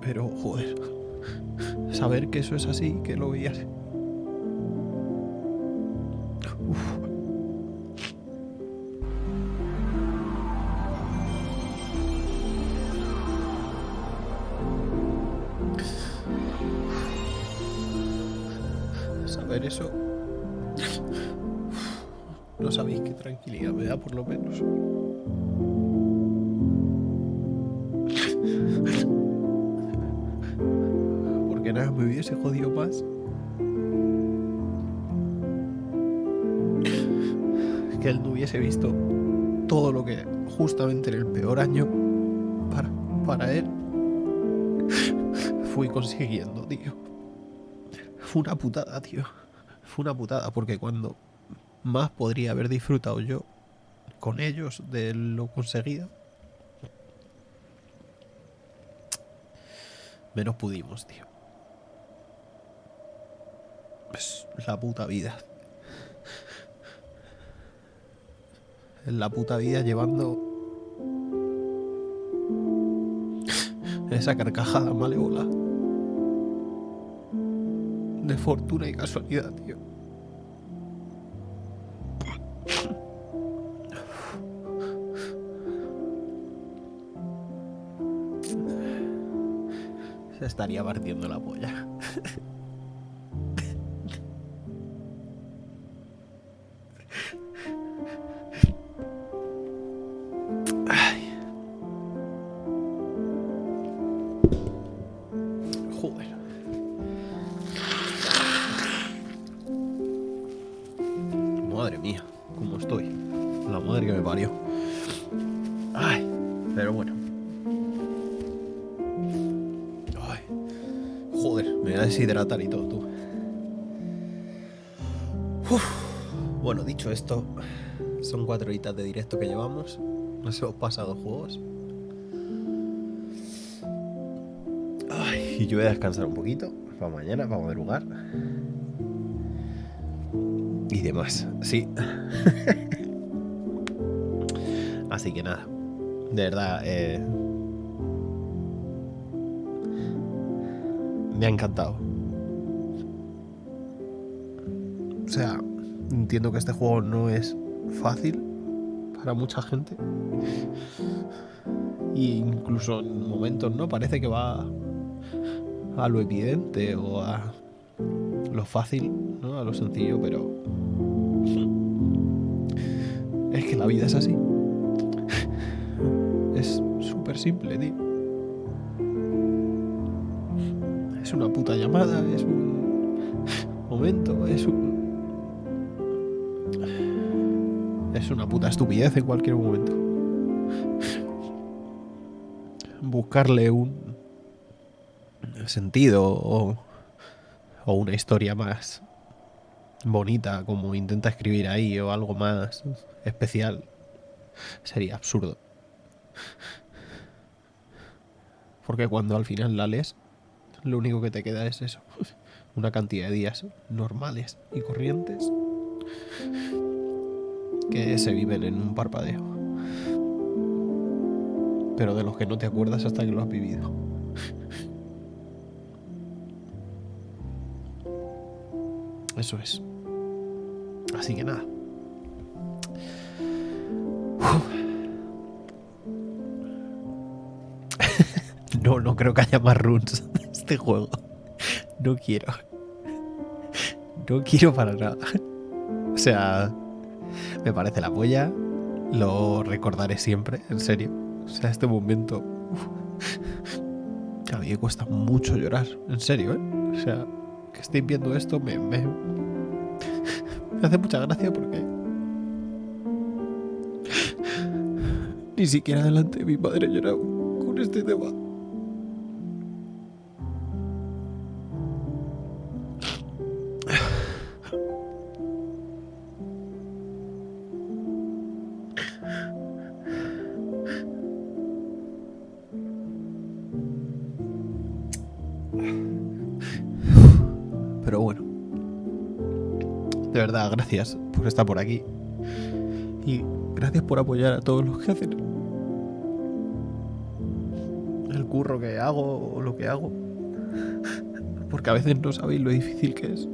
Pero, joder, saber que eso es así, que lo veía así. Saber eso... No sabéis qué tranquilidad me da, por lo menos. Porque nada, me hubiese jodido más. que él no hubiese visto todo lo que justamente en el peor año para él fui consiguiendo, tío. Fue una putada, tío. Fue una putada, porque cuando más podría haber disfrutado yo con ellos de lo conseguido, menos pudimos, tío. Es la puta vida. Es la puta vida llevando esa carcajada malévola de fortuna y casualidad, tío. Se estaría partiendo la polla. Ay. Joder. Madre mía, cómo estoy. La madre que me parió. Ay, pero bueno. Ay. Joder, me voy a deshidratar y todo, tú. Uf. Bueno, dicho esto, son 4 horitas de directo que llevamos. Nos hemos pasado juegos. Ay, y yo voy a descansar un poquito para mañana, para madrugar. Y demás, sí. Así que nada, de verdad, me ha encantado. O sea, entiendo que este juego no es fácil para mucha gente. Y incluso en momentos, ¿no? Parece que va a lo evidente o a lo fácil, ¿no? A lo sencillo, pero es que la vida es así. Es súper simple, tío. Es una puta llamada, es un momento, es una puta estupidez en cualquier momento. Buscarle un sentido o una historia más bonita como intenta escribir ahí, o algo más especial, sería absurdo. Porque cuando al final la lees, lo único que te queda es eso, una cantidad de días normales y corrientes que se viven en un parpadeo, pero de los que no te acuerdas hasta que lo has vivido. Eso es. Así que nada. No creo que haya más runs de este juego. No quiero. No quiero para nada. O sea, me parece la polla. Lo recordaré siempre, en serio. O sea, este momento... A mí me cuesta mucho llorar, en serio, ¿eh? O sea, que estéis viendo esto me hace mucha gracia porque... Ni siquiera delante de mi padre he llorado con este tema. Pero bueno, de verdad, gracias por estar por aquí. Y gracias por apoyar a todos los que hacen el curro que hago o lo que hago. Porque a veces no sabéis lo difícil que es.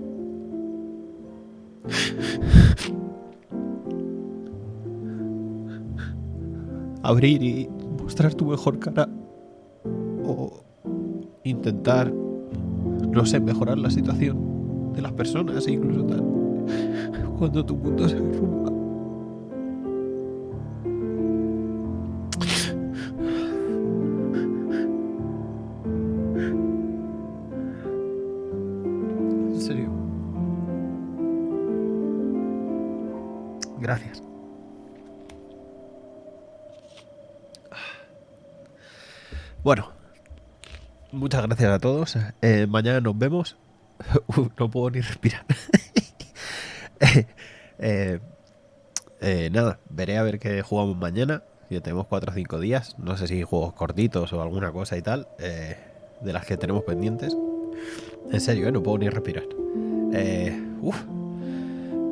Abrir y mostrar tu mejor cara. O intentar, no sé, mejorar la situación de las personas, e incluso tal. Cuando tu mundo se derrumba. En serio. Gracias. Bueno, muchas gracias a todos. Mañana nos vemos. No puedo ni respirar. Nada, veré a ver qué jugamos mañana. Ya tenemos 4 o 5 días. No sé si juegos cortitos o alguna cosa y tal. De las que tenemos pendientes. En serio, no puedo ni respirar.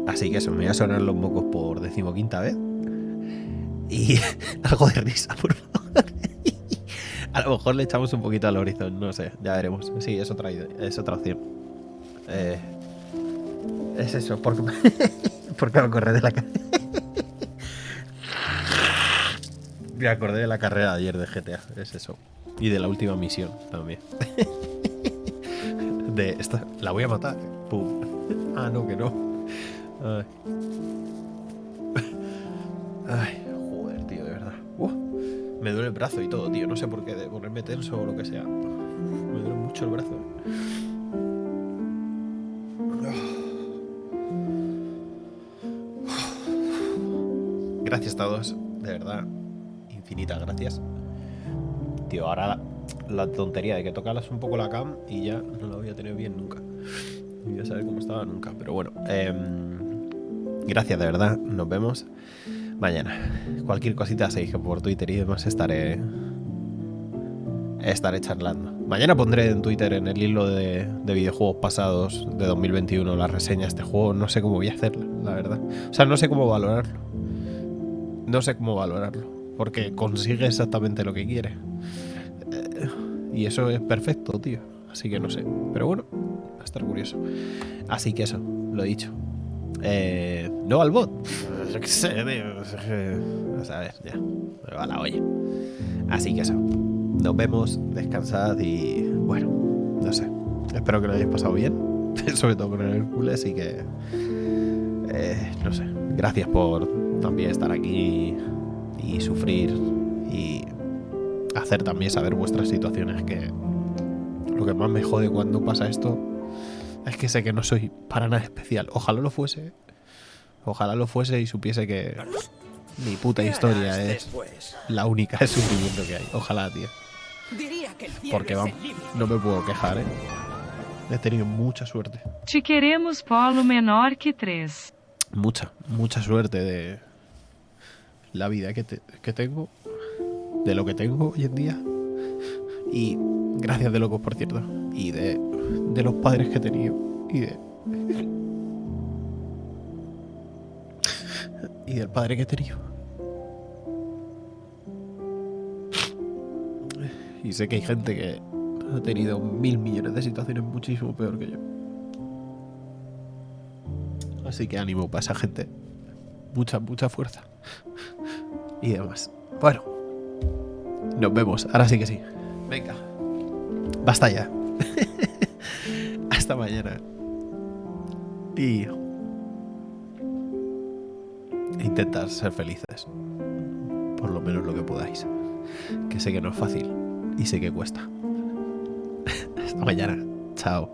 Así que eso, me voy a sonar los mocos por 15ª vez. Y algo de risa, por favor. A lo mejor le echamos un poquito al horizonte, no sé, ya veremos. Sí, es otra idea, es otra opción. Es eso, porque me acordé de la me acordé de la carrera de ayer de GTA, es eso. Y de la última misión también. De esta, la voy a matar. Pum. Ah, no, que no. Ay. Ay, joder, tío, de verdad. Me duele el brazo y todo, tío. No sé por qué, de ponerme tenso o lo que sea. Me duele mucho el brazo. Gracias a todos, de verdad. Infinitas gracias. Tío, ahora la tontería de que tocaras un poco la cam y ya no la voy a tener bien nunca. No voy a saber cómo estaba nunca. Pero bueno, gracias de verdad. Nos vemos mañana. Cualquier cosita sabéis que por Twitter y demás estaré charlando. Mañana pondré en Twitter, en el hilo de videojuegos pasados de 2021, la reseña de este juego. No sé cómo voy a hacerla, la verdad. O sea, no sé cómo valorarlo. Porque consigue exactamente lo que quiere. Y eso es perfecto, tío. Así que no sé. Pero bueno, va a estar curioso. Así que eso, lo he dicho. No al bot. Yo qué sé, tío. A saber, ya. Me va la olla. Así que eso. Nos vemos, descansad y bueno, no sé. Espero que lo hayáis pasado bien. Sobre todo con el Hércules. Así que no sé. Gracias por también estar aquí y sufrir y hacer también saber vuestras situaciones, que lo que más me jode cuando pasa esto es que sé que no soy para nada especial. Ojalá lo fuese y supiese que mi puta historia es la única de sufrimiento que hay. Ojalá, tío. Porque vamos, no me puedo quejar, ¿eh? He tenido mucha suerte. Te queremos polo menor que 3. Mucha suerte de la vida que tengo, de lo que tengo hoy en día. Y gracias de locos, por cierto. Y de los padres que he tenido. Y del padre que he tenido. Y sé que hay gente que ha tenido 1000 millones de situaciones muchísimo peor que yo. Así que ánimo para esa gente. Mucha fuerza. Y demás. Bueno. Nos vemos. Ahora sí que sí. Venga. Basta ya. Hasta mañana. Y intentad ser felices. Por lo menos lo que podáis. Que sé que no es fácil. Y sé que cuesta. Hasta mañana. Chao.